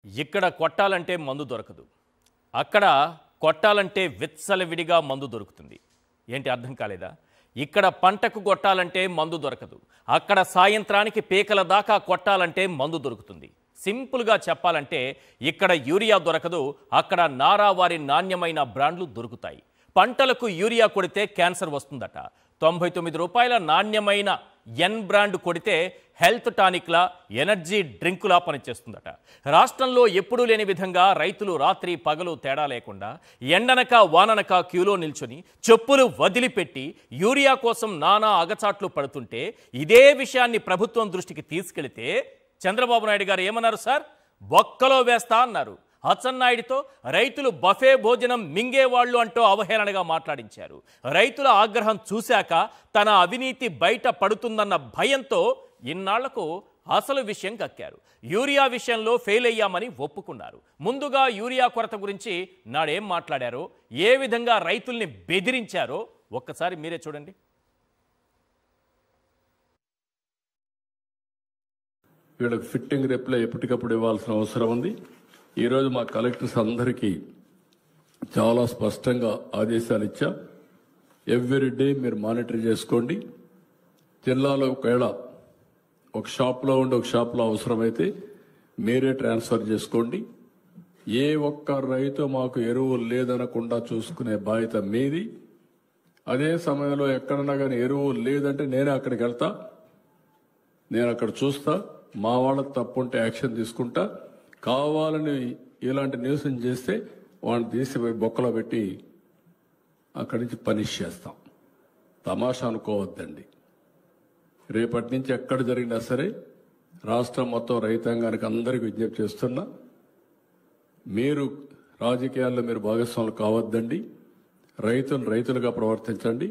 ఇక్కడ కొట్టాలంటే మందు దొరకదు. అక్కడ కొట్టాలంటే విచ్చలవిడిగా మందు దొరుకుతుంది. ఏంటి అర్థం కాలేదా? ఇక్కడ పంటకు కొట్టాలంటే మందు దొరకదు. అక్కడ సాయంత్రానికి పీకల దాకా కొట్టాలంటే మందు దొరుకుతుంది. సింపుల్గా చెప్పాలంటే ఇక్కడ యూరియా దొరకదు, అక్కడ నారావారి నాణ్యమైన బ్రాండ్లు దొరుకుతాయి. పంటలకు యూరియా కొడితే క్యాన్సర్ వస్తుందట. 99 రూపాయల నాణ్యమైన ఎన్ బ్రాండ్ కొడితే హెల్త్ టానిక్లా ఎనర్జీ డ్రింకులా పనిచేస్తుందట. రాష్ట్రంలో ఎప్పుడూ లేని విధంగా రైతులు రాత్రి పగలు తేడా లేకుండా ఎండనక వాననక క్యూలో నిల్చొని చెప్పులు వదిలిపెట్టి యూరియా కోసం నానా అగచాట్లు పడుతుంటే ఇదే విషయాన్ని ప్రభుత్వం దృష్టికి తీసుకెళితే చంద్రబాబు నాయుడు గారు ఏమన్నారు సార్? బొక్కలో వేస్తా అన్నారు. అచ్చెన్నాయుడితో రైతులు బఫే భోజనం మింగేవాళ్లు అంటూ అవహేళనగా మాట్లాడించారు. రైతుల ఆగ్రహం చూశాక తన అవినీతి బయట పడుతుందన్న భయంతో ఇన్నాళ్లకు అసలు విషయం కక్కారు. యూరియా విషయంలో ఫెయిల్ అయ్యామని ఒప్పుకున్నారు. ముందుగా యూరియా కొరత గురించి నాడేం మాట్లాడారో, ఏ విధంగా రైతుల్ని బెదిరించారో ఒక్కసారి మీరే చూడండి. వీళ్ళకి ఫిట్టింగ్ రిప్లై ఎప్పటికప్పుడు ఇవ్వాల్సిన అవసరం ఉంది. ఈరోజు మా కలెక్టర్స్ అందరికీ చాలా స్పష్టంగా ఆదేశాలు ఇచ్చా. ఎవ్రీ డే మీరు మానిటర్ చేసుకోండి. జిల్లాలో ఒకవేళ ఒక షాప్లో ఉండి ఒక షాప్లో అవసరమైతే మీరే ట్రాన్స్ఫర్ చేసుకోండి. ఏ ఒక్క రైతు మాకు ఎరువులు లేదనకుండా చూసుకునే బాధ్యత మీది. అదే సమయంలో ఎక్కడన్నా కానీ ఎరువులు లేదంటే నేనే అక్కడికి వెళ్తా, నేను అక్కడ చూస్తా, మా వాళ్ళకి తప్పుంటే యాక్షన్ తీసుకుంటా. కావాలని ఇలాంటి న్యూస్ చేస్తే వాళ్ళని తీసిపోయి బొక్కలో పెట్టి అక్కడి నుంచి పనిష్ చేస్తాం. తమాషా అనుకోవద్దండి. రేపటి నుంచి ఎక్కడ జరిగినా సరే రాష్ట్రం మొత్తం రైతాంగానికి అందరికీ విజ్ఞప్తి చేస్తున్నా, మీరు రాజకీయాల్లో మీరు భాగస్వాములు కావద్దండి. రైతులుగా ప్రవర్తించండి.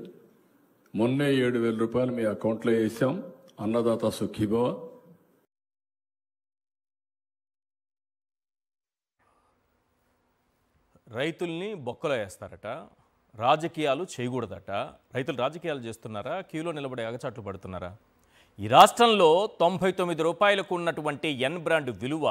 మొన్నే 7,000 రూపాయలు మీ అకౌంట్లో వేసాం. అన్నదాత సుఖీభవ. రైతుల్ని బొక్కలో వేస్తారట, రాజకీయాలు చేయకూడదట. రైతులు రాజకీయాలు చేస్తున్నారా? క్యూలో నిలబడి అగచాట్లు పడుతున్నారా? ఈ రాష్ట్రంలో 99 రూపాయలకు ఉన్నటువంటి ఎన్ బ్రాండ్ విలువ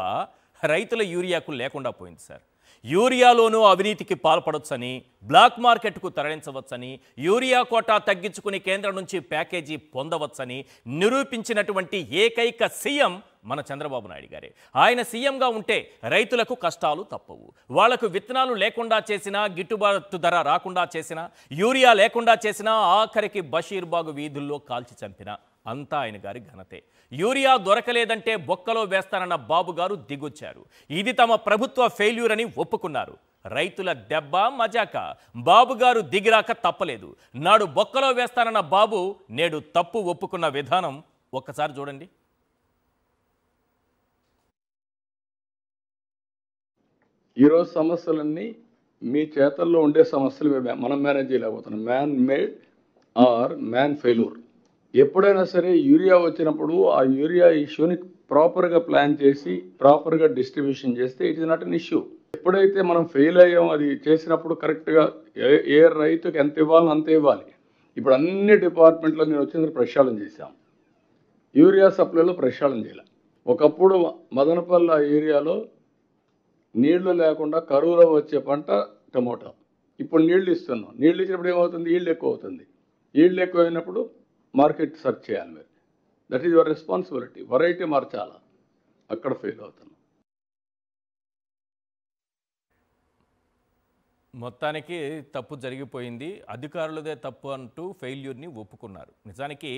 రైతుల యూరియాకు లేకుండా పోయింది సార్. యూరియాలోనూ అవినీతికి పాల్పడొచ్చని, బ్లాక్ మార్కెట్కు తరలించవచ్చని, యూరియా కోటా తగ్గించుకుని కేంద్రం నుంచి ప్యాకేజీ పొందవచ్చని నిరూపించినటువంటి ఏకైక సీఎం మన చంద్రబాబు నాయుడు గారే. ఆయన సీఎంగా ఉంటే రైతులకు కష్టాలు తప్పవు. వాళ్లకు విత్తనాలు లేకుండా చేసినా, గిట్టుబాటు ధర రాకుండా చేసినా, యూరియా లేకుండా చేసినా, ఆఖరికి బషీర్బాగు వీధుల్లో కాల్చి చంపినా అంతా ఆయన గారి ఘనతే. యూరియా దొరకలేదంటే బొక్కలో వేస్తానన్న బాబు గారు దిగొచ్చారు. ఇది తమ ప్రభుత్వ ఫెయిల్యూర్ అని ఒప్పుకున్నారు. రైతుల దెబ్బ మజాక. బాబు గారు దిగిరాక తప్పలేదు. నాడు బొక్కలో వేస్తానన్న బాబు నేడు తప్పు ఒప్పుకున్న విధానం ఒక్కసారి చూడండి. ఈరోజు సమస్యలన్నీ మీ చేతల్లో ఉండే సమస్యలు మనం మేనేజ్ చేయలేకపోతున్నాం. Man made or man failure. ఎప్పుడైనా సరే యూరియా వచ్చినప్పుడు ఆ యూరియా ఇష్యూని ప్రాపర్గా ప్లాన్ చేసి ప్రాపర్గా డిస్ట్రిబ్యూషన్ చేస్తే it is not an issue. ఎప్పుడైతే మనం ఫెయిల్ అయ్యాం అది చేసినప్పుడు కరెక్ట్గా ఏ రైతుకి ఎంత ఇవ్వాలో అంత ఇవ్వాలి. ఇప్పుడు అన్ని డిపార్ట్మెంట్లో నేను వచ్చిన ప్రక్షాళన చేశాం. యూరియా సప్లైలో ప్రక్షాళన చేయాలి. ఒకప్పుడు మదనపల్లి ఏరియాలో నీళ్లు లేకుండా కరువులో వచ్చే పంట టమోటా. ఇప్పుడు నీళ్లు ఇస్తున్నాం. నీళ్లు ఇచ్చినప్పుడు ఏమవుతుంది? ఈల్డ్ ఎక్కువ అవుతుంది. ఈల్డ్ ఎక్కువ అయినప్పుడు మార్కెట్ సెర్చ్ చేయాలి మీరు. That is your responsibility. Variety మార్చాలా, అక్కడ ఫెయిల్ అవుతున్నాం. మొత్తానికి తప్పు జరిగిపోయింది, అధికారులదే తప్పు అంటూ ఫెయిల్యూర్ని ఒప్పుకున్నారు. నిజానికి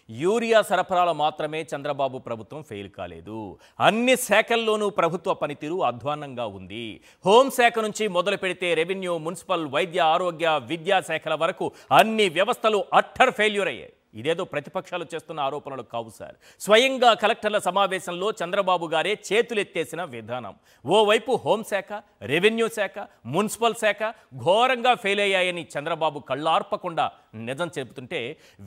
యూరియా సరఫరాలో మాత్రమే చంద్రబాబు ప్రభుత్వం ఫెయిల్ కాలేదు. అన్ని శాఖల్లోనూ ప్రభుత్వ పనితీరు అధ్వాన్నంగా ఉంది. హోంశాఖ నుంచి మొదలు పెడితే రెవెన్యూ, మున్సిపల్, వైద్య, ఆరోగ్య, విద్యాశాఖల వరకు అన్ని వ్యవస్థలు అట్టర్ ఫెయిల్యూర్ అయ్యాయి. ఇదేదో ప్రతిపక్షాలు చేస్తున్న ఆరోపణలు కావు సార్. స్వయంగా కలెక్టర్ల సమావేశంలో చంద్రబాబు గారే చేతులెత్తేసిన విధానం. ఓవైపు హోంశాఖ, రెవెన్యూ శాఖ, మున్సిపల్ శాఖ ఘోరంగా ఫెయిల్ అయ్యాయని చంద్రబాబు కళ్ళార్పకుండా నిజం చెబుతుంటే,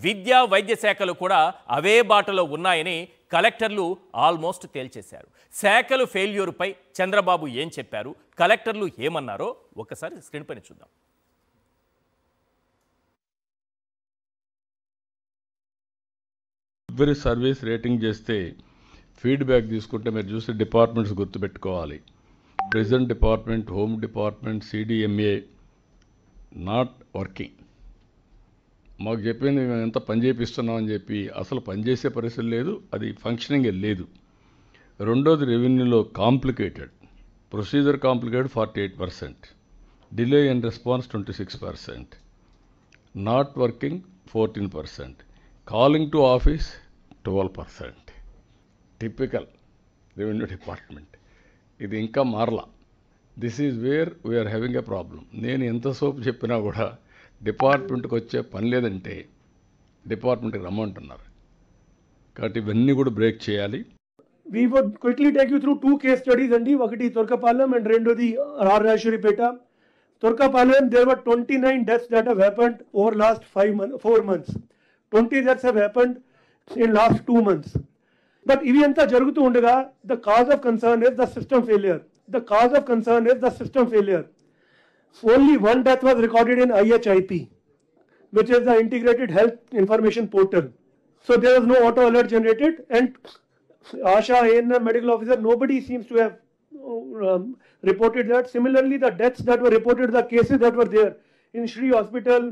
విద్యా, వైద్య శాఖలు కూడా అవే బాటలో ఉన్నాయని కలెక్టర్లు ఆల్మోస్ట్ తేల్చేశారు. శాఖలు ఫెయిల్యూర్పై చంద్రబాబు ఏం చెప్పారు, కలెక్టర్లు ఏమన్నారో ఒకసారి స్క్రీన్ పైన చూద్దాం. ఎవరి సర్వీస్ రేటింగ్ చేస్తే ఫీడ్బ్యాక్ తీసుకుంటే మీరు చూసి డిపార్ట్మెంట్స్ గుర్తుపెట్టుకోవాలి. Present department, home department, CDMA not working. మాకు చెప్పింది మేము ఎంత పని చేపిస్తున్నామని చెప్పి అసలు పనిచేసే పరిస్థితి లేదు, అది ఫంక్షనింగ్ లేదు. రెండోది రెవెన్యూలో complicated, procedure complicated 48%, delay in response 26%, not working 14%, calling to office 12%. Typical revenue department. ఇది ఇంకా మారలా. This is where we are having a problem. నేను ఎంతసేపు చెప్పినా కూడా డిపార్ట్మెంట్కి వచ్చే పని లేదంటే డిపార్ట్మెంట్కి రమ్మంటున్నారు. కాబట్టి ఇవన్నీ కూడా బ్రేక్ చేయాలి. We would quickly take you through two case studies andi, ఒకటి Turkapalam and రెండోది R. Rajshuripeta. Turkapalam, there were 29 deaths that have happened over last 4 months. 20 deaths have happened in last 2 months. But ivi anta jarugutu undaga, the cause of concern is the system failure. The cause of concern is the system failure. Only one death was recorded in IHIP, which is the Integrated Health Information Portal. So there was no auto alert generated, and Asha, ANM, medical officer, nobody seems to have reported that. Similarly, the deaths that were reported, the cases that were there in Shri Hospital,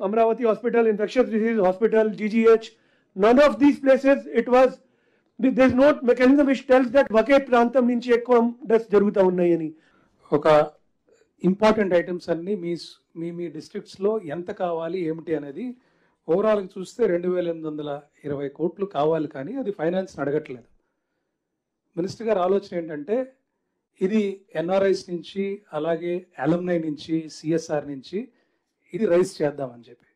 Amravati Hospital, Infectious Disease Hospital, GGH, none of these places, it was, there is no mechanism which tells that Vake Prantam nunchi ekkuva deaths jaruguta unnayani. ఒక important items అన్నీ మీ డిస్ట్రిక్ట్స్లో ఎంత కావాలి ఏమిటి అనేది ఓవరాల్గా చూస్తే 2,820 కోట్లు కావాలి, కానీ అది ఫైనాన్స్ని అడగట్లేదు. మినిస్టర్ గారి ఆలోచన ఏంటంటే ఇది NRIs నుంచి, అలాగే అలమ్నై నుంచి, CSR నుంచి ఇది రైజ్ చేద్దామని చెప్పి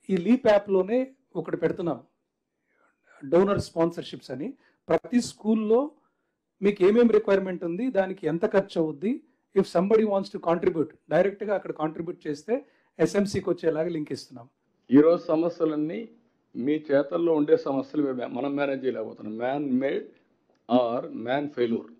ఈ లీప్ యాప్లోనే ఒకటి పెడుతున్నాం, డోనర్ స్పాన్సర్షిప్స్ అని. ప్రతి స్కూల్లో మీకు ఏమేమి రిక్వైర్మెంట్ ఉంది, దానికి ఎంత ఖర్చు అవుద్ది, if somebody wants to contribute డైరెక్ట్గా అక్కడ కాంట్రిబ్యూట్ చేస్తే SMCకి వచ్చేలాగా లింక్ ఇస్తున్నాం. ఈరోజు సమస్యలన్నీ మీ చేతల్లో ఉండే సమస్యలు మనం మేనేజ్ చేయలేకపోతున్నాం. Man made or man failure.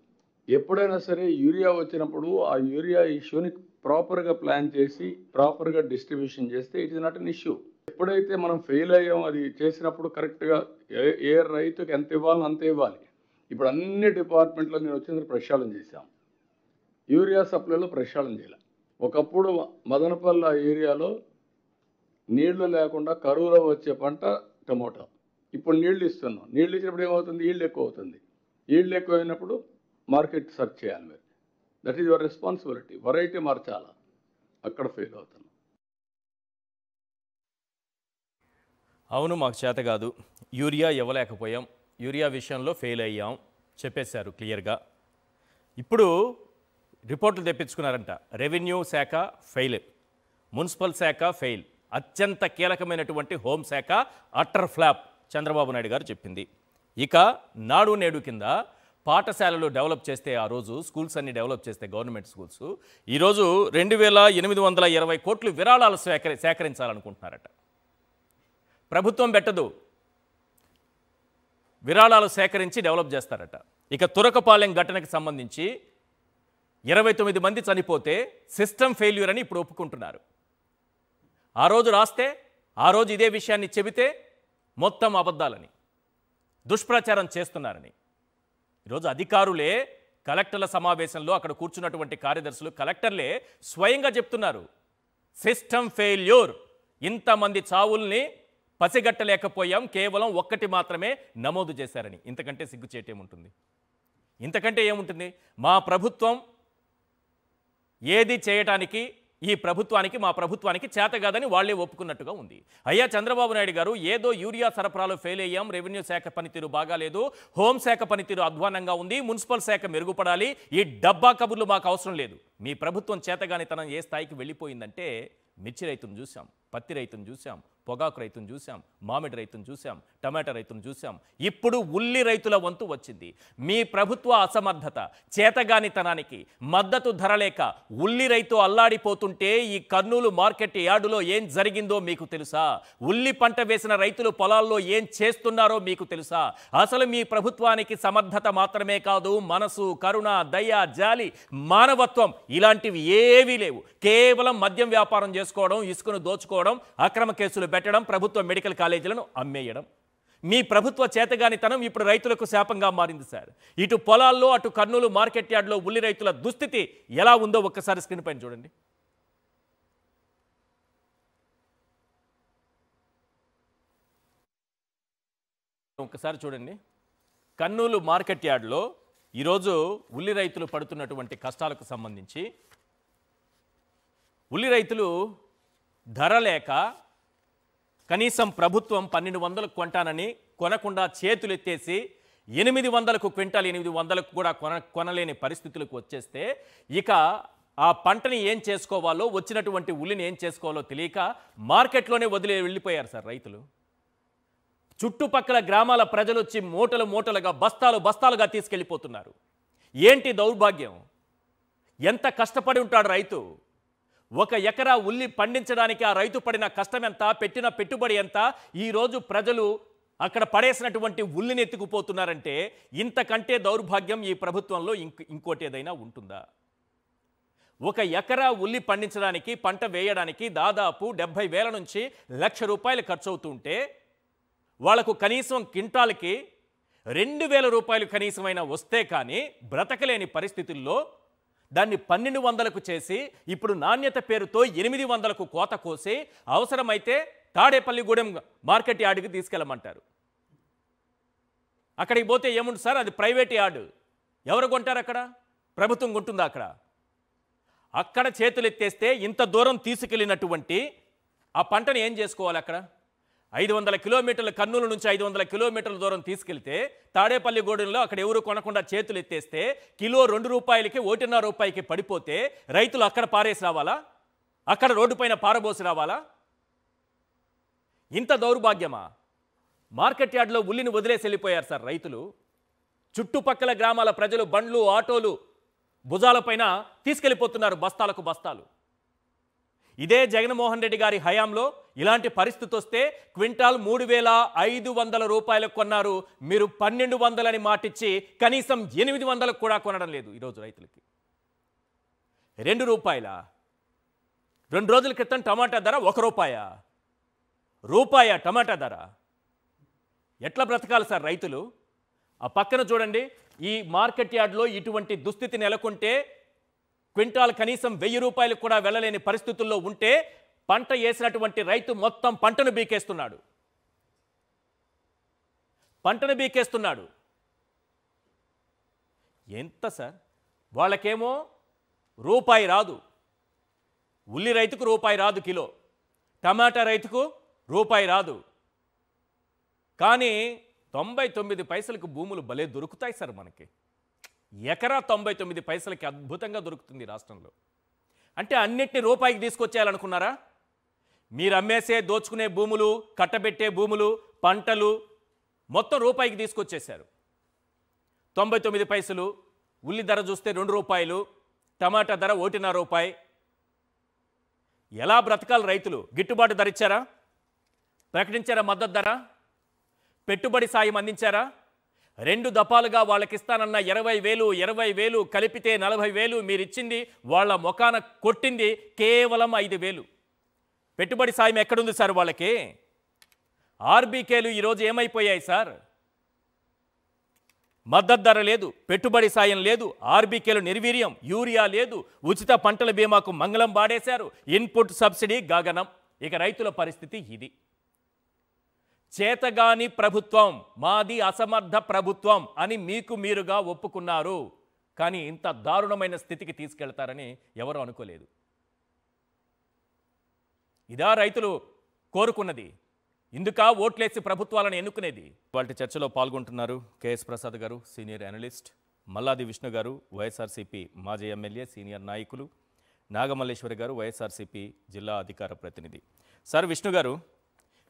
ఎప్పుడైనా సరే యూరియా వచ్చినప్పుడు ఆ యూరియా ఇష్యూని ప్రాపర్గా ప్లాన్ చేసి ప్రాపర్గా డిస్ట్రిబ్యూషన్ చేస్తే it is not an issue. ఎప్పుడైతే మనం ఫెయిల్ అయ్యాం అది చేసినప్పుడు కరెక్ట్గా ఏ రైతుకి ఎంత ఇవ్వాలో అంత ఇవ్వాలి. ఇప్పుడు అన్ని డిపార్ట్మెంట్లో నేను వచ్చిన ప్రక్షాళన చేశాం. యూరియా సప్లైలో ప్రక్షాళన చేయాలి. ఒకప్పుడు మదనపల్లి ఏరియాలో నీళ్లు లేకుండా కరువులో వచ్చే పంట టమోటా. ఇప్పుడు నీళ్లు ఇస్తున్నాం. నీళ్లు ఇచ్చినప్పుడు ఏమవుతుంది, ఈల్డ్ ఎక్కువ అవుతుంది. ఈల్డ్ ఎక్కువ అయినప్పుడు మార్కెట్ సెర్చ్ చేయాలి మీరు. That is your responsibility. Variety మార్చాలా, అక్కడ ఫెయిల్ అవుతున్నాం. అవును, మాకు చేత కాదు, యూరియా ఇవ్వలేకపోయాం, యూరియా విషయంలో ఫెయిల్ అయ్యాం చెప్పేశారు క్లియర్గా. ఇప్పుడు రిపోర్టులు తెప్పించుకున్నారంట. రెవెన్యూ శాఖ ఫెయిల్, మున్సిపల్ శాఖ ఫెయిల్, అత్యంత కీలకమైనటువంటి హోంశాఖ అట్టర్ ఫ్లాప్ చంద్రబాబు నాయుడు గారు చెప్పింది. ఇక నాడు నేడు కింద పాఠశాలలు డెవలప్ చేస్తే, ఆ రోజు స్కూల్స్ అన్ని డెవలప్ చేస్తే గవర్నమెంట్ స్కూల్స్, ఈరోజు 2,820 కోట్లు విరాళాలు సేకరించాలనుకుంటున్నారట. ప్రభుత్వం పెట్టదు, విరాళాలు సేకరించి డెవలప్ చేస్తారట. ఇక తురకపాలెం ఘటనకు సంబంధించి 29 మంది చనిపోతే సిస్టమ్ ఫెయిల్యూర్ అని ఇప్పుడు ఒప్పుకుంటున్నారు. ఆ రోజు రాస్తే, ఆ రోజు ఇదే విషయాన్ని చెబితే మొత్తం అబద్ధాలని, దుష్ప్రచారం చేస్తున్నారని ఈరోజు అధికారులే కలెక్టర్ల సమావేశంలో అక్కడ కూర్చున్నటువంటి కార్యదర్శులు, కలెక్టర్లే స్వయంగా చెప్తున్నారు సిస్టమ్ ఫెయిల్యూర్. ఇంతమంది చావుల్ని పసిగట్టలేకపోయాం, కేవలం ఒక్కటి మాత్రమే నమోదు చేశారని. ఇంతకంటే సిగ్గుచేటేముంటుంది? ఇంతకంటే ఏముంటుంది? మా ప్రభుత్వం ఏది చేయటానికి మా ప్రభుత్వానికి చేత కాదని వాళ్లే ఒప్పుకున్నట్టుగా ఉంది. అయ్యా చంద్రబాబు నాయుడు గారు, ఏదో యూరియా సరఫరాలో ఫెయిల్ అయ్యాం, రెవెన్యూ శాఖ పనితీరు బాగాలేదు, హోంశాఖ పనితీరు అధ్వానంగా ఉంది, మున్సిపల్ శాఖ మెరుగుపడాలి, ఈ డబ్బా కబుర్లు మాకు అవసరం లేదు. మీ ప్రభుత్వం చేతగానితనం ఏ స్థాయికి వెళ్ళిపోయిందంటే, మిర్చి రైతును చూసాం, పత్తి రైతును చూసాం, పొగాకు రైతును చూసాం, మామిడి రైతును చూసాం, టమాటా రైతును చూసాం, ఇప్పుడు ఉల్లి రైతుల వంతు వచ్చింది. మీ ప్రభుత్వ అసమర్థత, చేతగానితనానికి మద్దతు ధర లేక ఉల్లి రైతు అల్లాడిపోతుంటే ఈ కర్నూలు మార్కెట్ యార్డులో ఏం జరిగిందో మీకు తెలుసా? ఉల్లి పంట వేసిన రైతులు పొలాల్లో ఏం చేస్తున్నారో మీకు తెలుసా? అసలు మీ ప్రభుత్వానికి సమర్థత మాత్రమే కాదు, మనసు, కరుణ, దయ, జాలి, మానవత్వం ఇలాంటివి ఏవీ లేవు. కేవలం మద్యం వ్యాపారం చేసుకోవడం, ఇసుకను దోచుకోవడం, అక్రమ కేసులు పెట్టడం, ప్రభుత్వ మెడికల్ కాలేజీలను అమ్మేయడం. మీ ప్రభుత్వ చేతగానితనం ఇప్పుడు రైతులకు శాపంగా మారింది సార్. ఇటు పొలాల్లో అటు కర్నూలు మార్కెట్ యార్డ్లో ఉల్లి రైతుల దుస్థితి ఎలా ఉందో ఒక్కసారి స్క్రీన్ పైన చూడండి. ఒక్కసారి చూడండి, కర్నూలు మార్కెట్ యార్డ్లో ఈరోజు ఉల్లి రైతులు పడుతున్నటువంటి కష్టాలకు సంబంధించి ఉల్లి రైతులు ధర లేక కనీసం ప్రభుత్వం 1200 కొంటానని కొనకుండా చేతులెత్తేసి 800 క్వింటాల్ 800 కూడా కొనలేని పరిస్థితులకు వచ్చేస్తే ఇక ఆ పంటని ఏం చేసుకోవాలో, వచ్చినటువంటి ఉల్లిని ఏం చేసుకోవాలో తెలియక మార్కెట్లోనే వదిలే వెళ్ళిపోయారు సార్ రైతులు. చుట్టుపక్కల గ్రామాల ప్రజలు వచ్చి మూటలు మూటలుగా బస్తాలుగా తీసుకెళ్ళిపోతున్నారు. ఏంటి దౌర్భాగ్యం? ఎంత కష్టపడి ఉంటాడు రైతు? 1 ఎకరా ఉల్లి పండించడానికి ఆ రైతు పడిన కష్టం ఎంత, పెట్టిన పెట్టుబడి ఎంత? ఈరోజు ప్రజలు అక్కడ పడేసినటువంటి ఉల్లిని ఎత్తుకుపోతున్నారంటే ఇంతకంటే దౌర్భాగ్యం ఈ ప్రభుత్వంలో ఇంకోటి ఏదైనా ఉంటుందా? 1 ఎకరా ఉల్లి పండించడానికి, పంట వేయడానికి దాదాపు 70,000 నుంచి 1,00,000 రూపాయలు ఖర్చు అవుతుంటే వాళ్లకు కనీసం క్వింటాల్కి 2,000 రూపాయలు కనీసమైనా వస్తే కానీ బ్రతకలేని పరిస్థితుల్లో దాన్ని 1,200కు చేసి ఇప్పుడు నాణ్యత పేరుతో 800కు కోత కోసి అవసరమైతే తాడేపల్లిగూడెం మార్కెట్ యార్డుకి తీసుకెళ్ళమంటారు. అక్కడికి పోతే ఏముంటుంది సార్? అది ప్రైవేట్ యార్డు. ఎవరు కొంటారు అక్కడ? ప్రభుత్వం కొంటుందా అక్కడ? అక్కడ చేతులెత్తేస్తే ఇంత దూరం తీసుకెళ్ళినటువంటి ఆ పంటను ఏం చేసుకోవాలి? అక్కడ 500 కిలోమీటర్ల కర్నూలు నుంచి 500 కిలోమీటర్ల దూరం తీసుకెళ్తే తాడేపల్లిగూడెంలో అక్కడ ఎవరు కొనకుండా చేతులు ఎత్తేస్తే కిలో 2 రూపాయలకి 1.5 రూపాయికి పడిపోతే రైతులు అక్కడ పారేసి రావాలా? అక్కడ రోడ్డు పైన పారబోసి రావాలా? ఇంత దౌర్భాగ్యమా? మార్కెట్ యార్డ్లో ఉల్లిని వదిలేసి వెళ్ళిపోయారు సార్ రైతులు. చుట్టుపక్కల గ్రామాల ప్రజలు బండ్లు ఆటోలు భుజాలపైన తీసుకెళ్ళిపోతున్నారు బస్తాలకు బస్తాలు. ఇదే జగన్మోహన్ రెడ్డి గారి హయాంలో ఇలాంటి పరిస్థితి వస్తే క్వింటాల్ 3,500 రూపాయలకు కొన్నారు. మీరు 1,200 అని మాటిచ్చి కనీసం 800 కూడా కొనడం లేదు ఈరోజు రైతులకి. 2 రూపాయల 2 రోజుల క్రితం టమాటా ధర 1 రూపాయ టమాటా ధర. ఎట్లా బ్రతకాలి సార్ రైతులు? ఆ పక్కన చూడండి, ఈ మార్కెట్ యార్డ్లో ఇటువంటి దుస్థితి నెలకొంటే క్వింటాల్ కనీసం 1,000 రూపాయలు కూడా వెళ్ళలేని పరిస్థితుల్లో ఉంటే పంట వేసినటువంటి రైతు మొత్తం పంటను బీకేస్తున్నాడు. ఎంత సార్? వాళ్ళకేమో రూపాయి రాదు, ఉల్లి రైతుకు రూపాయి రాదు కిలో, టమాటా రైతుకు రూపాయి రాదు. కానీ 99 పైసలకు భూములు భలే దొరుకుతాయి సార్ మనకి. ఎకరా 99 పైసలకి అద్భుతంగా దొరుకుతుంది రాష్ట్రంలో. అంటే అన్నిటిని రూపాయికి తీసుకొచ్చేయాలనుకున్నారా? మీరు అమ్మేసే దోచుకునే భూములు, కట్టబెట్టే భూములు, పంటలు మొత్తం రూపాయికి తీసుకొచ్చేశారు. 99 పైసలు ఉల్లి ధర చూస్తే 2 రూపాయలు, టమాటా ధర 1.5 రూపాయి. ఎలా బ్రతకాలి రైతులు? గిట్టుబాటు ధర ఇచ్చారా? ప్రకటించారా మద్దతు ధర? పెట్టుబడి సాయం అందించారా? 2 దఫాలుగా వాళ్ళకిస్తానన్న 20,000 కలిపితే 40,000 మీరిచ్చింది వాళ్ళ మొఖాన కొట్టింది కేవలం 5,000. పెట్టుబడి సాయం ఎక్కడుంది సార్ వాళ్ళకి? ఆర్బీకేలు ఈరోజు ఏమైపోయాయి సార్? మద్దతు ధర లేదు, పెట్టుబడి సాయం లేదు, ఆర్బీకేలు నిర్వీర్యం, యూరియా లేదు, ఉచిత పంటల బీమాకు మంగళం బాడేశారు, ఇన్పుట్ సబ్సిడీ గగనం. ఇక రైతుల పరిస్థితి ఇది. చేతగాని ప్రభుత్వం, మాది అసమర్థ ప్రభుత్వం అని మీకు మీరుగా ఒప్పుకున్నారు. కానీ ఇంత దారుణమైన స్థితికి తీసుకెళ్తారని ఎవరూ అనుకోలేదు. ఇదా రైతులు కోరుకున్నది? ఇందుక ఓట్లేసి ప్రభుత్వాలను ఎన్నుకునేది? వాళ్ళ చర్చలో పాల్గొంటున్నారు కేఎస్ ప్రసాద్ గారు, సీనియర్ అనలిస్ట్, మల్లాది విష్ణు గారు, వైఎస్ఆర్సీపీ మాజీ ఎమ్మెల్యే, సీనియర్ నాయకులు, నాగమల్లేశ్వరి గారు, వైఎస్ఆర్సీపీ జిల్లా అధికార ప్రతినిధి. సార్ విష్ణు గారు,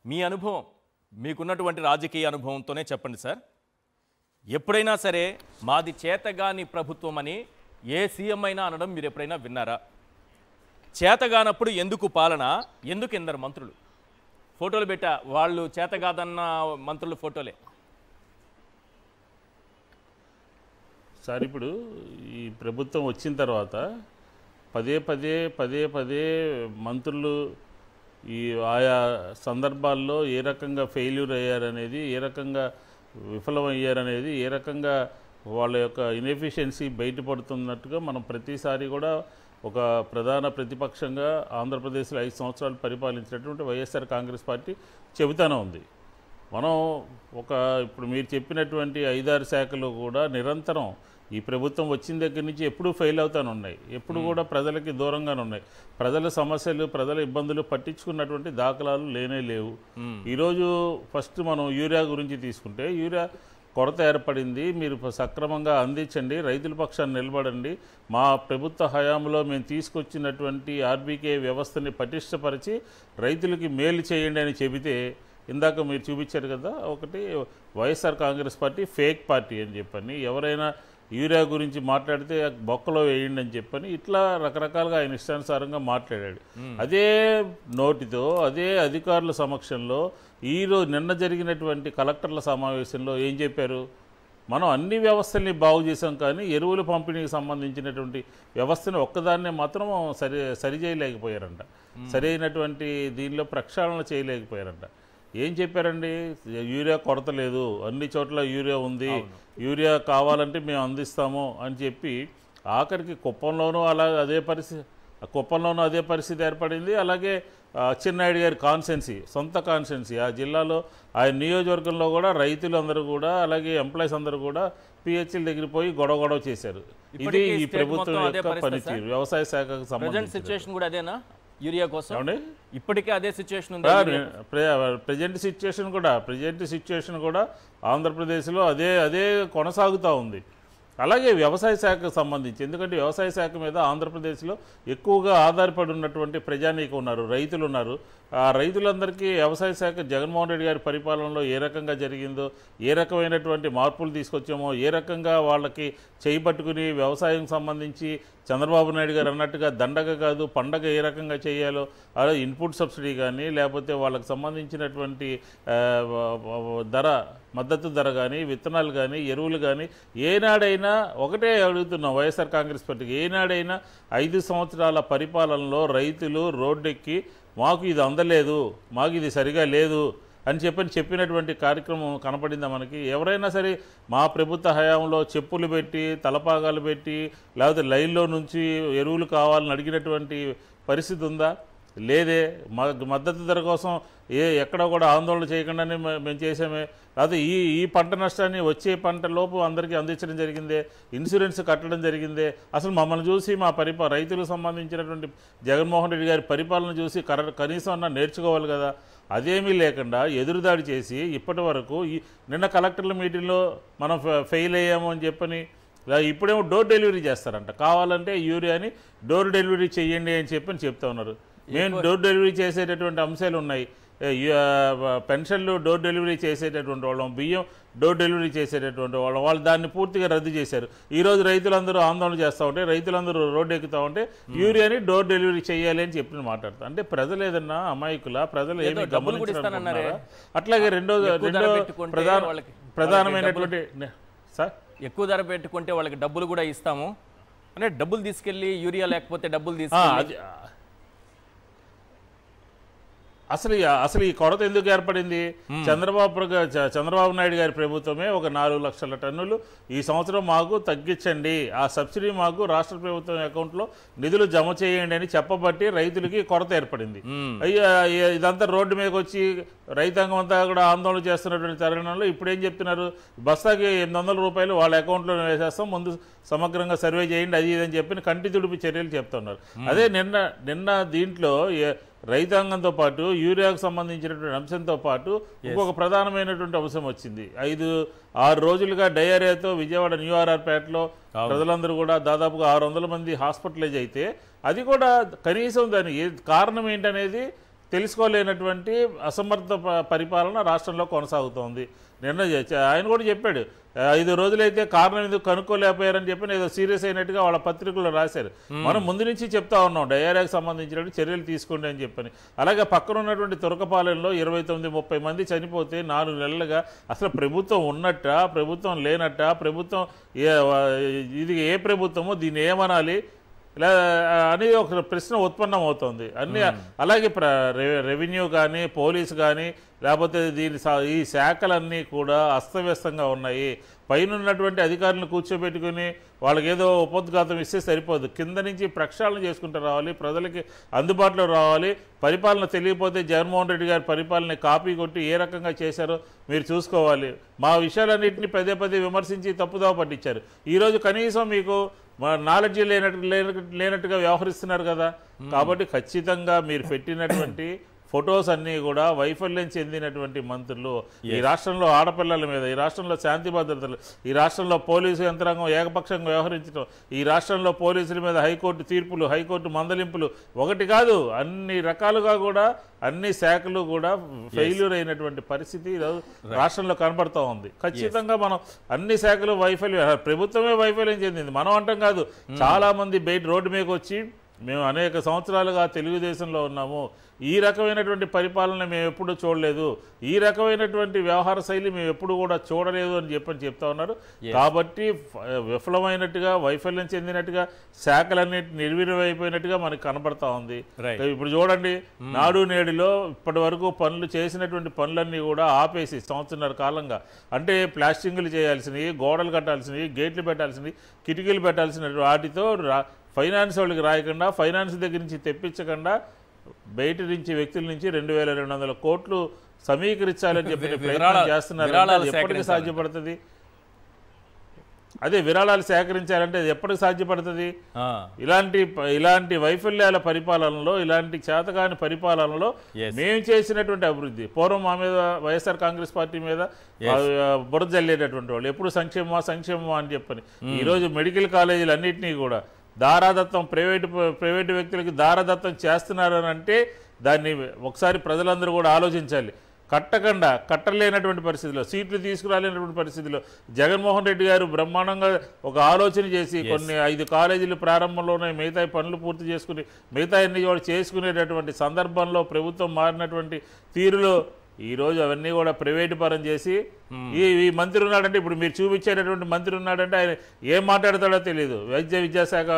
మీ అనుభవం, మీకున్నటువంటి రాజకీయ అనుభవంతోనే చెప్పండి సార్. ఎప్పుడైనా సరే మాది చేతగాని ప్రభుత్వం అని ఏ సీఎం అయినా అనడం మీరు ఎప్పుడైనా విన్నారా? చేతగానప్పుడు ఎందుకు పాలన, ఎందుకు ఎందరు మంత్రులు? ఫోటోలు పెట్టా, వాళ్ళు చేతగాదన్న మంత్రుల ఫోటోలే. సార్ ఇప్పుడు ఈ ప్రభుత్వం వచ్చిన తర్వాత పదే పదే మంత్రులు ఈ ఆయా సందర్భాల్లో ఏ రకంగా ఫెయిల్యూర్ అయ్యారనేది, ఏ రకంగా విఫలమయ్యారనేది, ఏ రకంగా వాళ్ళ యొక్క ఇన్ఎఫిషియన్సీ బయటపడుతున్నట్టుగా మనం ప్రతిసారి కూడా ఒక ప్రధాన ప్రతిపక్షంగా ఆంధ్రప్రదేశ్లో 5 సంవత్సరాలు పరిపాలించినటువంటి వైఎస్ఆర్ కాంగ్రెస్ పార్టీ చెబుతానే ఉంది. మనం ఇప్పుడు మీరు చెప్పినటువంటి 5-6 శాఖలు కూడా నిరంతరం ఈ ప్రభుత్వం వచ్చిన దగ్గర నుంచి ఎప్పుడూ ఫెయిల్ అవుతానే ఉన్నాయి, ఎప్పుడు కూడా ప్రజలకి దూరంగానే ఉన్నాయి. ప్రజల సమస్యలు, ప్రజల ఇబ్బందులు పట్టించుకున్నటువంటి దాఖలాలు లేవు. ఈరోజు ఫస్ట్ మనం యూరియా గురించి తీసుకుంటే, యూరియా కొరత ఏర్పడింది, మీరు సక్రమంగా అందించండి, రైతుల పక్షాన్ని నిలబడండి, మా ప్రభుత్వ హయాంలో మేము తీసుకొచ్చినటువంటి ఆర్బీకే వ్యవస్థని పటిష్టపరిచి రైతులకి మేలు చేయండి అని చెబితే, ఇందాక మీరు చూపించారు కదా, ఒకటి YSR Congress party fake party అని చెప్పని, ఎవరైనా యూరియా గురించి మాట్లాడితే బొక్కలో వేయండి అని చెప్పని, ఇట్లా రకరకాలుగా ఆయన ఇష్టానుసారంగా మాట్లాడాడు. అదే నోటితో, అదే అధికారుల సమక్షంలో నిన్న జరిగినటువంటి కలెక్టర్ల సమావేశంలో ఏం చెప్పారు? మనం అన్ని వ్యవస్థల్ని బాగు చేసాం, కానీ ఎరువుల పంపిణీకి సంబంధించినటువంటి వ్యవస్థను ఒక్కదాన్నే మాత్రం సరి చేయలేకపోయారంట, సరైనటువంటి దీనిలో ప్రక్షాళన చేయలేకపోయారంట. ఏం చెప్పారండి? యూరియా కొరత లేదు, అన్ని చోట్ల యూరియా ఉంది, యూరియా కావాలంటే మేము అందిస్తాము అని చెప్పి, ఆఖరికి కుప్పంలోనూ అదే పరిస్థితి ఏర్పడింది. అలాగే అచ్చెన్నాయుడు గారి సొంత కాన్స్టెన్సీ, ఆ జిల్లాలో ఆయన నియోజకవర్గంలో కూడా రైతులు అందరూ కూడా, అలాగే ఎంప్లాయీస్ అందరూ కూడా పిహెచ్ఎల్ దగ్గర పోయి గొడవ చేశారు. ఇది ఈ ప్రభుత్వం యొక్క పనితీరు. వ్యవసాయ శాఖకు సంబంధించి సిచ్యువేషన్ కూడా అదేనా? యూరియా కోసం ఇప్పటికే అదే సిచ్యువేషన్ ఉంది. ప్రజెంట్ సిచ్యువేషన్ కూడా ఆంధ్రప్రదేశ్లో అదే కొనసాగుతూ ఉంది. అలాగే వ్యవసాయ శాఖకు సంబంధించి, ఎందుకంటే వ్యవసాయ శాఖ మీద ఆంధ్రప్రదేశ్లో ఎక్కువగా ఆధారపడి ఉన్నటువంటి ప్రజానీకం ఉన్నారు, రైతులు ఉన్నారు. ఆ రైతులందరికీ వ్యవసాయ శాఖ జగన్మోహన్ రెడ్డి గారి పరిపాలనలో ఏ రకంగా జరిగిందో, ఏ రకమైనటువంటి మార్పులు తీసుకొచ్చామో, ఏ రకంగా వాళ్ళకి చేయిపట్టుకుని వ్యవసాయం సంబంధించి చంద్రబాబు నాయుడు గారు అన్నట్టుగా దండగ కాదు పండగ ఏ రకంగా చేయాలో, అలా ఇన్పుట్ సబ్సిడీ కానీ, లేకపోతే వాళ్ళకి సంబంధించినటువంటి మద్దతు ధర కానీ, విత్తనాలు కానీ, ఎరువులు కానీ, ఏనాడైనా ఒకటే అడుగుతున్నాం వైఎస్ఆర్ కాంగ్రెస్ పార్టీకి, ఏనాడైనా 5 సంవత్సరాల పరిపాలనలో రైతులు రోడ్డెక్కి మాకు ఇది అందలేదు, మాకు ఇది సరిగా లేదు అని చెప్పినటువంటి కార్యక్రమం కనపడిందా మనకి? ఎవరైనా సరే మా ప్రభుత్వ హయాంలో చెప్పులు పెట్టి, తలపాగాలు పెట్టి, లేకపోతే లైన్లో నుంచి ఎరువులు కావాలని అడిగినటువంటి పరిస్థితి ఉందా? లేదే. మద్దతు ధర కోసం ఎక్కడ కూడా ఆందోళన చేయకుండానే మేము చేసామే. లేకపోతే ఈ పంట నష్టాన్ని వచ్చే పంట లోపు అందరికీ అందించడం జరిగిందే, ఇన్సూరెన్స్ కట్టడం జరిగిందే. అసలు మమ్మల్ని చూసి మా రైతులకు సంబంధించినటువంటి జగన్మోహన్ రెడ్డి గారి పరిపాలన చూసి కనీసం అన్న నేర్చుకోవాలి కదా. అదేమీ లేకుండా ఎదురుదాడి చేసి ఇప్పటి వరకు నిన్న కలెక్టర్ల మీటింగ్లో మనం ఫెయిల్ అయ్యాము అని చెప్పని, ఇప్పుడేమో డోర్ డెలివరీ చేస్తారంట, కావాలంటే యూరియాని డోర్ డెలివరీ చేయండి అని చెప్తా ఉన్నారు. మేము డోర్ డెలివరీ చేసేటటువంటి అంశాలు ఉన్నాయి. పెన్షన్లు డోర్ డెలివరీ చేసేటటువంటి వాళ్ళం, బియ్యం డోర్ డెలివరీ చేసేటటువంటి వాళ్ళం, వాళ్ళు దాన్ని పూర్తిగా రద్దు చేశారు. ఈరోజు రైతులందరూ ఆందోళన చేస్తూ ఉంటే, రైతులందరూ రోడ్డు ఎక్కుతూ ఉంటే యూరియాని డోర్ డెలివరీ చేయాలి అని చెప్పి మాట్లాడతారు. అంటే ప్రజలు ఏదన్నా అమాయకుల, ప్రజలు ఏమి గమనించారు? అట్లాగే రెండో ప్రధానమైనటువంటి సార్, ఎక్కువ ధర పెట్టుకుంటే వాళ్ళకి డబ్బులు కూడా ఇస్తాము అంటే, డబ్బులు తీసుకెళ్ళి యూరియా లేకపోతే డబ్బులు తీసుకెళ్ళి అసలు ఈ కొరత ఎందుకు ఏర్పడింది? చంద్రబాబు నాయుడు గారి ప్రభుత్వమే ఒక 4 లక్షల టన్నులు ఈ సంవత్సరం మాకు తగ్గించండి, ఆ సబ్సిడీ మాకు రాష్ట్ర ప్రభుత్వం అకౌంట్లో నిధులు జమ చేయండి అని చెప్పబట్టి రైతులకి కొరత ఏర్పడింది. ఇదంతా రోడ్డు మీదకి వచ్చి రైతాంగం అంతా కూడా ఆందోళన చేస్తున్నటువంటి తరుణంలో ఇప్పుడు ఏం చెప్తున్నారు? బస్తాకి 800 రూపాయలు వాళ్ళ అకౌంట్లో వేసేస్తాం, ముందు సమగ్రంగా సర్వే చేయండి, అది ఇదని చెప్పి కంటి తుడిపి చర్యలు చెప్తున్నారు. అదే నిన్న దీంట్లో రైతాంగంతో పాటు యూరియాకు సంబంధించినటువంటి అంశంతో పాటు ఇంకొక ప్రధానమైనటువంటి అంశం వచ్చింది. 5-6 రోజులుగా డయేరియాతో విజయవాడ న్యూ ఆర్ఆర్పేటలో ప్రజలందరూ కూడా దాదాపుగా 600 మంది హాస్పిటలైజ్ అయితే, అది కూడా కనీసం దాని కారణం ఏంటనేది తెలుసుకోలేనటువంటి అసమర్థ పరిపాలన రాష్ట్రంలో కొనసాగుతోంది. నిన్న ఆయన కూడా చెప్పాడు, 5 రోజులైతే కారణం ఎందుకు కనుక్కోలేకపోయారని చెప్పి ఏదో సీరియస్ అయినట్టుగా వాళ్ళ పత్రికల్లో రాశారు. మనం ముందు నుంచి చెప్తా ఉన్నాం డయేరియాకి సంబంధించినటువంటి చర్యలు తీసుకోండి అని చెప్పని. అలాగే పక్కన ఉన్నటువంటి తురకపాలెంలో 29-30 మంది చనిపోతే 4 నెలలుగా అసలు ప్రభుత్వం ఉన్నట్ట, ప్రభుత్వం లేనట్ట, ప్రభుత్వం ఇది ఏ ప్రభుత్వమో దీన్ని ఏమనాలి? అనేది ఒక ప్రశ్న ఉత్పన్నం అవుతుంది. అన్ని అలాగే రెవెన్యూ కానీ పోలీసు కానీ లేకపోతే ఈ శాఖలన్నీ కూడా అస్తవ్యస్తంగా ఉన్నాయి. పైన ఉన్నటువంటి అధికారులను కూర్చోబెట్టుకుని వాళ్ళకి ఏదో ఉపోద్ఘాతం ఇస్తే సరిపోదు. కింద నుంచి ప్రక్షాళన చేసుకుంటూ రావాలి, ప్రజలకి అందుబాటులో రావాలి. పరిపాలన తెలియకపోతే జగన్మోహన్ రెడ్డి గారి పరిపాలన కాపీ కొట్టి ఏ రకంగా చేశారో మీరు చూసుకోవాలి. మా విషయాలన్నింటినీ పదే పదే విమర్శించి తప్పుదోవ పట్టించారు. ఈరోజు కనీసం మీకు నాలెడ్జ్ లేనట్టుగా వ్యవహరిస్తున్నారు కదా. కాబట్టి ఖచ్చితంగా మీరు పెట్టినటువంటి ఫొటోస్ అన్నీ కూడా వైఫల్యం చెందినటువంటి మంత్రులు. ఈ రాష్ట్రంలో ఆడపిల్లల మీద, ఈ రాష్ట్రంలో శాంతి భద్రతలు, ఈ రాష్ట్రంలో పోలీసు యంత్రాంగం ఏకపక్షంగా వ్యవహరించడం, ఈ రాష్ట్రంలో పోలీసుల మీద హైకోర్టు తీర్పులు, హైకోర్టు మందలింపులు ఒకటి కాదు, అన్ని రకాలుగా కూడా అన్ని శాఖలు కూడా ఫెయిల్యూర్ అయినటువంటి పరిస్థితి రాష్ట్రంలో కనబడుతూ ఉంది. ఖచ్చితంగా మనం అన్ని శాఖలు వైఫల్యం, ప్రభుత్వమే వైఫల్యం చెందింది మనం అంటాం కాదు. చాలా మంది బయట రోడ్డు మీదకి వచ్చి మేము అనేక సంవత్సరాలుగా తెలుగుదేశంలో ఉన్నాము, ఈ రకమైనటువంటి పరిపాలన మేము ఎప్పుడు చూడలేదు, ఈ రకమైనటువంటి వ్యవహార శైలి మేము ఎప్పుడు కూడా చూడలేదు అని చెప్తా ఉన్నారు. కాబట్టి విఫలమైనట్టుగా, వైఫల్యం చెందినట్టుగా, శాఖలన్నిటి నిర్వీర్యమైపోయినట్టుగా మనకు కనబడతా ఉంది. ఇప్పుడు చూడండి, నాడు నేడులో ఇప్పటి వరకు పనులు చేసినటువంటి పనులన్నీ కూడా ఆపేసి సంవత్సరాల కాలంగా, అంటే ప్లాస్టింగ్లు చేయాల్సినవి, గోడలు కట్టాల్సినవి, గేట్లు పెట్టాల్సినవి, కిటికీలు పెట్టాల్సిన వాటితో ఫైనాన్స్ వాళ్ళకి రాయకుండా, ఫైనాన్స్ దగ్గర నుంచి తెప్పించకుండా, బయట నుంచి వ్యక్తుల నుంచి 2200 కోట్లు సమీకరించాలని చెప్పి ప్రయత్నం చేస్తున్నారు. ఎప్పటికి సాధ్యపడుతుంది? అదే విరాళాలు సేకరించాలంటే అది ఎప్పటికి సాధ్యపడుతుంది? ఇలాంటి వైఫల్యాల పరిపాలనలో, ఇలాంటి చేతకాని పరిపాలనలో మేము చేసినటువంటి అభివృద్ధి, పూర్వం మా మీద వైఎస్ఆర్ కాంగ్రెస్ పార్టీ మీద బురద జల్లేటటువంటి వాళ్ళు ఎప్పుడు సంక్షేమమా అని చెప్పని, ఈరోజు మెడికల్ కాలేజీలు అన్నింటినీ కూడా దారాదత్తం, ప్రైవేటు వ్యక్తులకి దారాదత్తం చేస్తున్నారని అంటే దాన్ని ఒకసారి ప్రజలందరూ కూడా ఆలోచించాలి. కట్టలేనటువంటి పరిస్థితిలో, సీట్లు తీసుకురాలేనటువంటి పరిస్థితిలో జగన్మోహన్ రెడ్డి గారు బ్రహ్మాండంగా ఒక ఆలోచన చేసి కొన్ని 5 కాలేజీలు ప్రారంభంలోనే మిగతా పనులు పూర్తి చేసుకుని మిగతా అన్ని కూడా చేసుకునేటటువంటి సందర్భంలో ప్రభుత్వం మారినటువంటి తీరులో ఈరోజు అవన్నీ కూడా ప్రైవేటు పరం చేసి ఈ మంత్రి ఉన్నాడంటే, ఇప్పుడు మీరు చూపించేటటువంటి మంత్రి ఉన్నాడంటే ఆయన ఏం మాట్లాడతాడో తెలియదు. విద్యాశాఖ,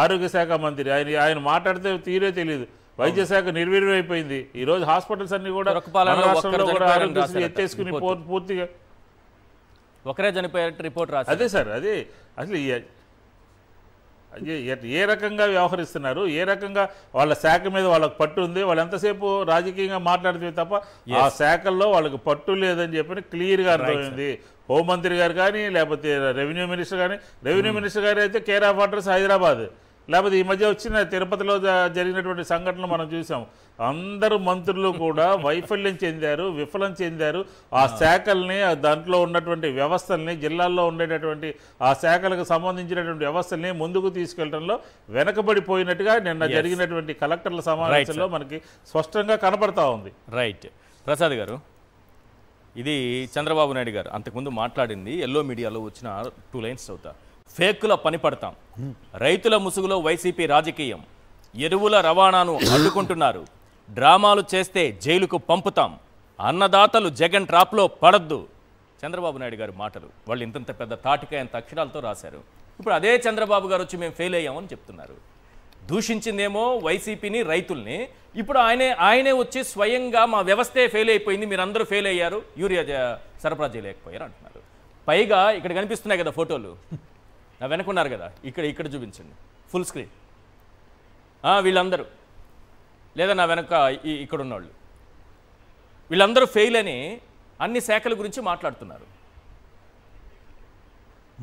ఆరోగ్య శాఖ మంత్రి, ఆయన మాట్లాడితే తీరే తెలియదు. వైద్య శాఖ నిర్వీర్యం అయిపోయింది. ఈరోజు హాస్పిటల్స్ అన్ని కూడా రాష్ట్రంలో కూడా ఆరోగ్యశ్రీ ఎత్తేసుకుని పూర్తిగా ఒకరే చనిపోయారు రిపోర్ట్ రాసి. అదే సార్, అదే అసలు ఏ రకంగా వ్యవహరిస్తున్నారు, ఏ రకంగా వాళ్ళ శాఖ మీద వాళ్ళకి పట్టు ఉంది, వాళ్ళు ఎంతసేపు రాజకీయంగా మాట్లాడితే తప్ప ఆ శాఖల్లో వాళ్ళకి పట్టు లేదని చెప్పి క్లియర్గా అర్థమైంది. హోంమంత్రి గారు కానీ, లేకపోతే రెవెన్యూ మినిస్టర్ కానీ, రెవెన్యూ మినిస్టర్ గారు అయితే కేర్ ఆఫ్ అడ్రస్ హైదరాబాద్, లేకపోతే ఈ మధ్య వచ్చిన తిరుపతిలో జరిగినటువంటి సంఘటనలు మనం చూసాం. అందరూ మంత్రులు కూడా వైఫల్యం చెందారు, విఫలం చెందారు. ఆ శాఖల్ని, దాంట్లో ఉన్నటువంటి వ్యవస్థల్ని, జిల్లాల్లో ఉండేటటువంటి ఆ శాఖలకు సంబంధించినటువంటి వ్యవస్థల్ని ముందుకు తీసుకెళ్లడంలో వెనకబడిపోయినట్టుగా నిన్న జరిగినటువంటి కలెక్టర్ల సమావేశంలో మనకి స్పష్టంగా కనపడతా ఉంది. రైట్. ప్రసాద్ గారు, ఇది చంద్రబాబు నాయుడు గారు అంతకుముందు మాట్లాడింది ఎల్లో మీడియాలో వచ్చిన 2 లైన్స్ అవుతా. ఫేకుల పని పడతాం, రైతుల ముసుగులో వైసీపీ రాజకీయం, ఎరువుల రవాణాను అడ్డుకుంటున్నారు, డ్రామాలు చేస్తే జైలుకు పంపుతాం, అన్నదాతలు జగన్ ట్రాప్లో పడద్దు. చంద్రబాబు నాయుడు గారి మాటలు. వాళ్ళు ఇంతంత పెద్ద తాటికాయంత అక్షరాలతో రాశారు. ఇప్పుడు అదే చంద్రబాబు గారు వచ్చి మేము ఫెయిల్ అయ్యామని చెప్తున్నారు. దూషించిందేమో వైసీపీని, రైతుల్ని. ఇప్పుడు ఆయనే వచ్చి స్వయంగా మా వ్యవస్థే ఫెయిల్ అయిపోయింది, మీరందరూ ఫెయిల్ అయ్యారు, యూరియా సరఫరా చేయలేకపోయారు అంటున్నారు. పైగా ఇక్కడ కనిపిస్తున్నాయి కదా ఫోటోలు, నా వెనుకున్నారు కదా, ఇక్కడ చూపించండి ఫుల్ స్క్రీన్. వీళ్ళందరూ, లేదా నా వెనక ఇక్కడ ఉన్నవాళ్ళు, వీళ్ళందరూ ఫెయిల్ అని అన్ని శాఖల గురించి మాట్లాడుతున్నారు.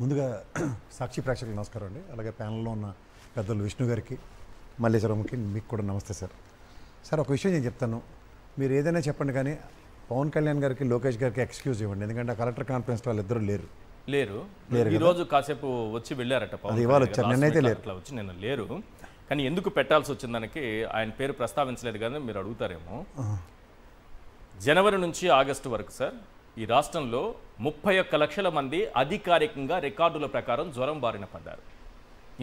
ముందుగా సాక్షి ప్రేక్షకులకు నమస్కారం అండి. అలాగే ప్యానల్లో ఉన్న పెద్దలు విష్ణు గారికి, మల్లేశ్వరంకి, మీకు కూడా నమస్తే సార్. సార్, ఒక విషయం నేను చెప్తాను, మీరు ఏదైనా చెప్పండి కానీ పవన్ కళ్యాణ్ గారికి, లోకేష్ గారికి ఎక్స్క్యూజ్ ఇవ్వండి. ఎందుకంటే కలెక్టర్ కాన్ఫరెన్స్ వాళ్ళు ఇద్దరు లేరు. ఈరోజు కాసేపు వచ్చి వెళ్ళారట, ఇవాళ వచ్చారు, నిన్నైతే లేరు. అట్లా వచ్చి నిన్న లేరు. కానీ ఎందుకు పెట్టాల్సి వచ్చిందానికి ఆయన పేరు ప్రస్తావించలేదు కానీ మీరు అడుగుతారేమో. జనవరి నుంచి ఆగస్టు వరకు సార్ ఈ రాష్ట్రంలో 31 లక్షల మంది అధికారికంగా రికార్డుల ప్రకారం జ్వరం బారిన పడ్డారు.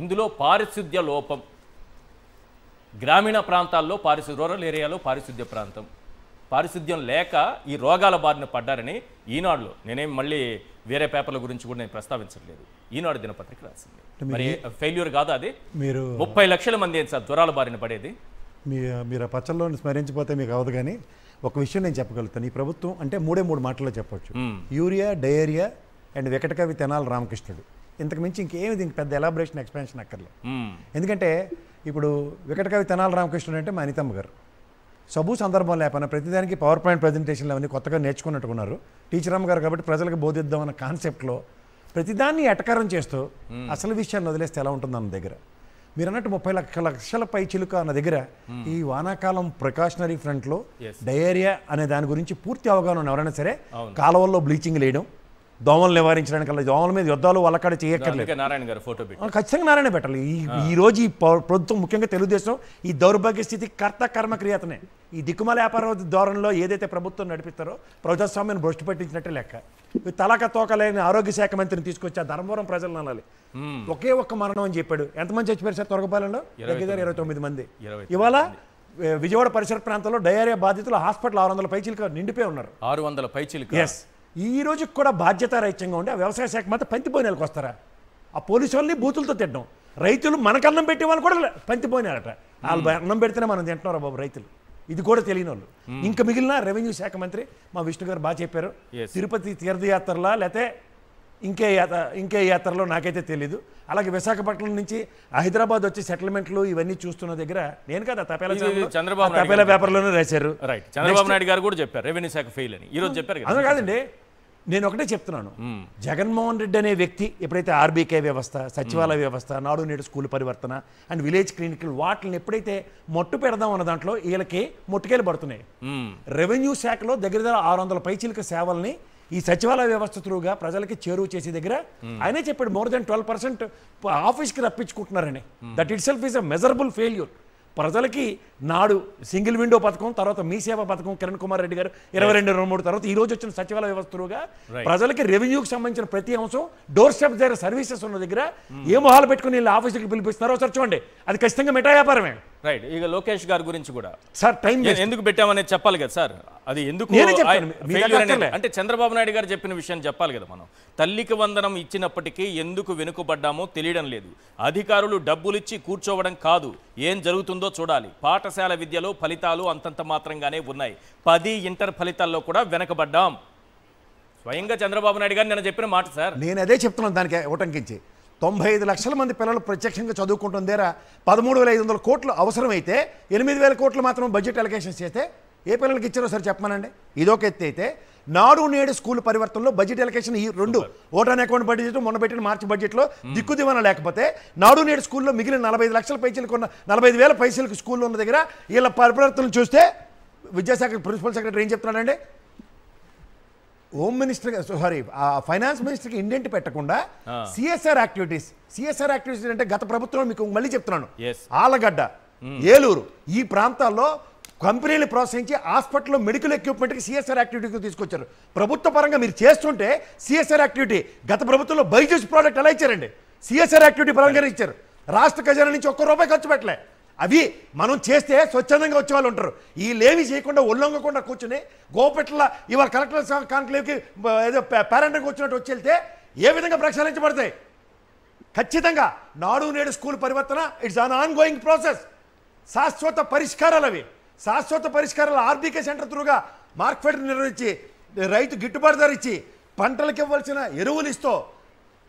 ఇందులో పారిశుద్ధ్య లోపం, గ్రామీణ ప్రాంతాల్లో రూరల్ ఏరియాలో పారిశుద్ధ్య ప్రాంతం, పారిశుద్ధ్యం లేక ఈ రోగాల బారిన పడ్డారని ఈనాడులో, నేనేం మళ్ళీ వేరే పేపర్ల గురించి కూడా నేను ప్రస్తావించట్లేదు, ఈనాడు దినపత్రిక రాసింది. మరి ఫెయిల్యూర్ కాదా అది? మీరు 30 లక్షల మంది ఏంటి సార్ జ్వరాల బారిన పడేది? మీరు ఆ పచ్చల్లో స్మరించిపోతే మీకు అవదు. కానీ ఒక విషయం నేను చెప్పగలుగుతాను, ఈ ప్రభుత్వం అంటే 3 మాటల్లో చెప్పొచ్చు. యూరియా, డయేరియా అండ్ వెకటకవి తెనాలి రామకృష్ణుడు. ఇంతకు మించి ఇంకేమి దీనికి పెద్ద ఎలాబరేషన్ ఎక్స్పాన్షన్ అక్కర్లేదు. ఎందుకంటే ఇప్పుడు వెకటకవి తెనాలి రామకృష్ణుడు అంటే మా అనితమ్మ గారు. సబు సందర్భం లేపన ప్రతిదానికి పవర్ పాయింట్ ప్రజెంటేషన్లు అవన్నీ కొత్తగా నేర్చుకున్నట్టుకున్నారు. టీచర్ అమ్మ గారు కాబట్టి ప్రజలకు బోధిద్దాం అన్న కాన్సెప్ట్లో ప్రతిదాన్ని ఎటకారం చేస్తూ అసలు విషయాన్ని వదిలేస్తే ఎలా ఉంటుంది అన్న దగ్గర మీరు అన్నట్టు 30 లక్షల పై చిలుక అన్న దగ్గర ఈ వానాకాలం ప్రికాషనరీ ఫ్రంట్లో డయేరియా అనే దాని గురించి పూర్తి అవగాహన ఉన్న ఎవరైనా సరే కాలువల్లో బ్లీచింగ్ వేయడం, దోమలు నివారించడానికి, దోమల మీద యుద్ధాలు వాళ్ళక్కడ చేయక్కర్లేదు. నారాయణ గారు ఫోటో ఖచ్చితంగా నారాయణ పెట్టాలి. ఈ రోజు ఈ ప్రభుత్వం ముఖ్యంగా తెలుగుదేశం ఈ దౌర్భాగ్య స్థితి కర్త కర్మక్రియతనే ఈ దిక్కుమాల వ్యాపార ధోరణిలో ఏదైతే ప్రభుత్వం నడిపిస్తారో ప్రజాస్వామ్యాన్ని భ్రష్టు పట్టించినట్టే లెక్క. తలక తోకలేని ఆరోగ్య శాఖ మంత్రిని తీసుకొచ్చి ఆ ధర్మవరం ప్రజలను అనాలి. ఒకే ఒక్క మరణం అని చెప్పాడు. ఎంతమంది చచ్చిపోయారు సార్ తొరగపాలెంలో? దగ్గర 29 మంది. ఇవాళ విజయవాడ పరిసర ప్రాంతంలో డయేరియా బాధితులు హాస్పిటల్ 600 పైచిలుక నిండిపోయి ఉన్నారు. 600 పైచిలుక. ఎస్. ఈ రోజుకి కూడా బాధ్యతారహిత్యంగా ఉండి ఆ వ్యవసాయ శాఖ మాత్రం పంతిపోయినాలకు వస్తారా? ఆ పోలీసు వాళ్ళని బూతులతో తిట్టడం, రైతులు మనకన్నం పెట్టే వాళ్ళు కూడా పంతిపోయినారట. వాళ్ళు అన్నం పెడితేనే మనం తింటున్నారా బాబు రైతులు? ఇది కూడా తెలియని వాళ్ళు. ఇంకా మిగిలిన రెవెన్యూ శాఖ మంత్రి మా విష్ణు గారు బాగా చెప్పారు. తిరుపతి తీర్థయాత్రలా లేకపోతే ఇంకే యాత్రలో నాకైతే తెలీదు. అలాగే విశాఖపట్నం నుంచి హైదరాబాద్ వచ్చి సెటిల్మెంట్లు ఇవన్నీ చూస్తున్న దగ్గర నేను కదా తపేలా పేపర్లోనే రాశారు. చంద్రబాబు నాయుడు గారు కూడా చెప్పారు రెవెన్యూ శాఖ ఫెయిల్ అని. ఈ రోజు చెప్పారు. అదే కాదండి, నేను ఒకటే చెప్తున్నాను, జగన్మోహన్ రెడ్డి అనే వ్యక్తి ఎప్పుడైతే ఆర్బీకే వ్యవస్థ, సచివాలయ వ్యవస్థ, నాడు నేడు స్కూల్ పరివర్తన అండ్ విలేజ్ క్లినిక్లు వాటిని ఎప్పుడైతే మొట్టు పెడదాం అన్న దాంట్లో వీళ్ళకి మొట్టుకేలు పడుతున్నాయి. రెవెన్యూ శాఖలో దగ్గర 600 పైచిలుక సేవల్ని ఈ సచివాలయ వ్యవస్థ త్రూగా ప్రజలకి చేరువ చేసే దగ్గర ఆయనే చెప్పాడు మోర్ దెన్ 12% ఆఫీస్కి రప్పించుకుంటున్నారని. That itself is a measurable failure. ప్రజలకి నాడు సింగిల్ విండో పథకం, తర్వాత మీ సేవ పథకం కిరణ్ కుమార్ రెడ్డి గారు 22-23 తర్వాత ఈ రోజు వచ్చిన సచివాలయ వ్యవస్థలుగా ప్రజలకి రెవెన్యూకి సంబంధించిన ప్రతి అంశం డోర్ స్టెప్ దగ్గర సర్వీసెస్ ఉన్న దగ్గర ఏ మొహాలు పెట్టుకుని వీళ్ళు ఆఫీసుకి పిలిపిస్తున్నారో సార్ చూడండి. అది ఖచ్చితంగా మిఠా వ్యాపారమే. రైట్. ఇక లోకేష్ గారి గురించి కూడా సార్ టైం ఎందుకు పెట్టామనేది చెప్పాలి కదా సార్. అది ఎందుకు అంటే చంద్రబాబు నాయుడు గారు చెప్పిన విషయాన్ని చెప్పాలి కదా. మనం తల్లికి వందనం ఇచ్చినప్పటికీ ఎందుకు వెనుకబడ్డామో తెలియడం లేదు. అధికారులు డబ్బులిచ్చి కూర్చోవడం కాదు, ఏం జరుగుతుందో చూడాలి. పాఠశాల విద్యలో ఫలితాలు అంతంత మాత్రంగానే ఉన్నాయి. 10 ఇంటర్ ఫలితాల్లో కూడా వెనకబడ్డాం. స్వయంగా చంద్రబాబు నాయుడు గారు నేను చెప్పిన మాట సార్. నేను అదే చెప్తున్నాను. దానికి ఉటంకించి 95 లక్షల మంది పిల్లలు ప్రత్యక్షంగా చదువుకుంటుందేరా 13,500 కోట్లు అవసరమైతే 8,000 కోట్లు మాత్రం బడ్జెట్ అలొకేషన్స్ చేస్తే ఏ పిల్లలకి ఇచ్చారో సార్ చెప్పమనండి. ఇదొక ఎత్తి అయితే నాడు నేడు స్కూల్ పరివర్తనలో బడ్జెట్ అలొకేషన్ ఈ 2 ఓటాన్ అకౌంట్ బడ్జెట్ మొన్న పెట్టిన మార్చి బడ్జెట్లో దిక్కు దివాన లేకపోతే నాడు నేడు స్కూల్లో మిగిలిన 45 లక్షల పైసలకు ఉన్న 45,000 పైసలకు స్కూల్లో ఉన్న దగ్గర వీళ్ళ పరివర్తనలు చూస్తే విద్యాశాఖ ప్రిన్సిపల్ సెక్రటరీ ఏం చెప్తున్నాడండి? హోమ్ మినిస్టర్ ఫైనాన్స్ మినిస్టర్కి ఇండెంట్ పెట్టకుండా సిఎస్ఆర్ యాక్టివిటీస్ అంటే గత ప్రభుత్వం మీకు మళ్ళీ చెప్తున్నాను, ఆలగడ్డ, ఏలూరు ఈ ప్రాంతాల్లో కంపెనీలు ప్రోత్సహించి హాస్పిటల్లో మెడికల్ ఎక్విప్మెంట్కి సిఎస్ఆర్ యాక్టివిటీకి తీసుకొచ్చారు. ప్రభుత్వ పరంగా మీరు చేస్తుంటే సిఎస్ఆర్ యాక్టివిటీ గత ప్రభుత్వంలో బైజూస్ ప్రోడక్ట్ ఎలా ఇచ్చారండి? సిఎస్ఆర్ యాక్టివిటీ పరంగా ఇచ్చారు. రాష్ట్ర ఖజానా నుంచి ₹1 ఖర్చు పెట్టలే. అవి మనం చేస్తే స్వచ్ఛందంగా వచ్చే వాళ్ళు ఉంటారు. ఈ లేవి చేయకుండా ఒళ్ళొంగకుండా కూర్చుని గోపెట్ల ఇవాళ కలెక్టర్ కాన్క్లేవ్కి ఏదో పేరెంట్కి వచ్చినట్టు వచ్చి వెళ్తే ఏ విధంగా ప్రక్షాళించబడతాయి? ఖచ్చితంగా నాడు నేడు స్కూల్ పరివర్తన it's an on going process. శాశ్వత పరిష్కారాలు అవి. శాశ్వత పరిష్కారాలు ఆర్బీకే సెంటర్ త్రూగా మార్కెట్ నిర్వహించి రైతు గిట్టుబాటు ధర ఇచ్చి పంటలకు ఇవ్వాల్సిన ఎరువులు ఇస్తూ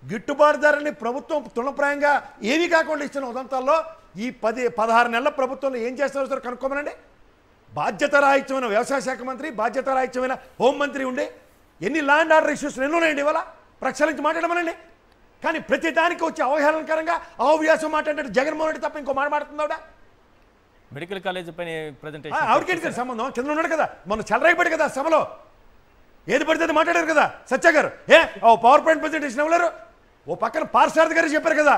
గిట్టుబాటు ధరని ప్రభుత్వం తృణప్రాయంగా ఏమీ కాకుండా ఇచ్చిన ఉదంతాల్లో ఈ 16 నెలల ప్రభుత్వంలో ఏం చేస్తారో సార్ కనుక్కోమనండి. బాధ్యత రాహిత్యమైన వ్యవసాయ శాఖ మంత్రి, బాధ్యత రాహిత్యమైన హోంమంత్రి ఉండి ఎన్ని ల్యాండ్ ఆర్డర్ ఇష్యూస్ ఎన్నో ఉన్నాయండి ఇవాళ ప్రక్షాళించి మాట్లాడమనండి. కానీ ప్రతి దానికి వచ్చి అవహేళనకరంగా అవ్యాసం మాట్లాడే జగన్మోహన్ రెడ్డి తప్ప ఇంకో మాట మాట్లాడుతుందా? మెడికల్ కాలేజ్ పైన ఆవిడకేంటి సంబంధం? కింద ఉన్నాడు కదా, మొన్న చెలరైపోయాడు కదా సభలో, ఏది పడితే అది మాట్లాడారు కదా సత్య గారు. పవర్ పాయింట్ ప్రజెంటేషన్ ఇవ్వలేరు. ఓ పక్కన పార్సారథి గారు చెప్పారు కదా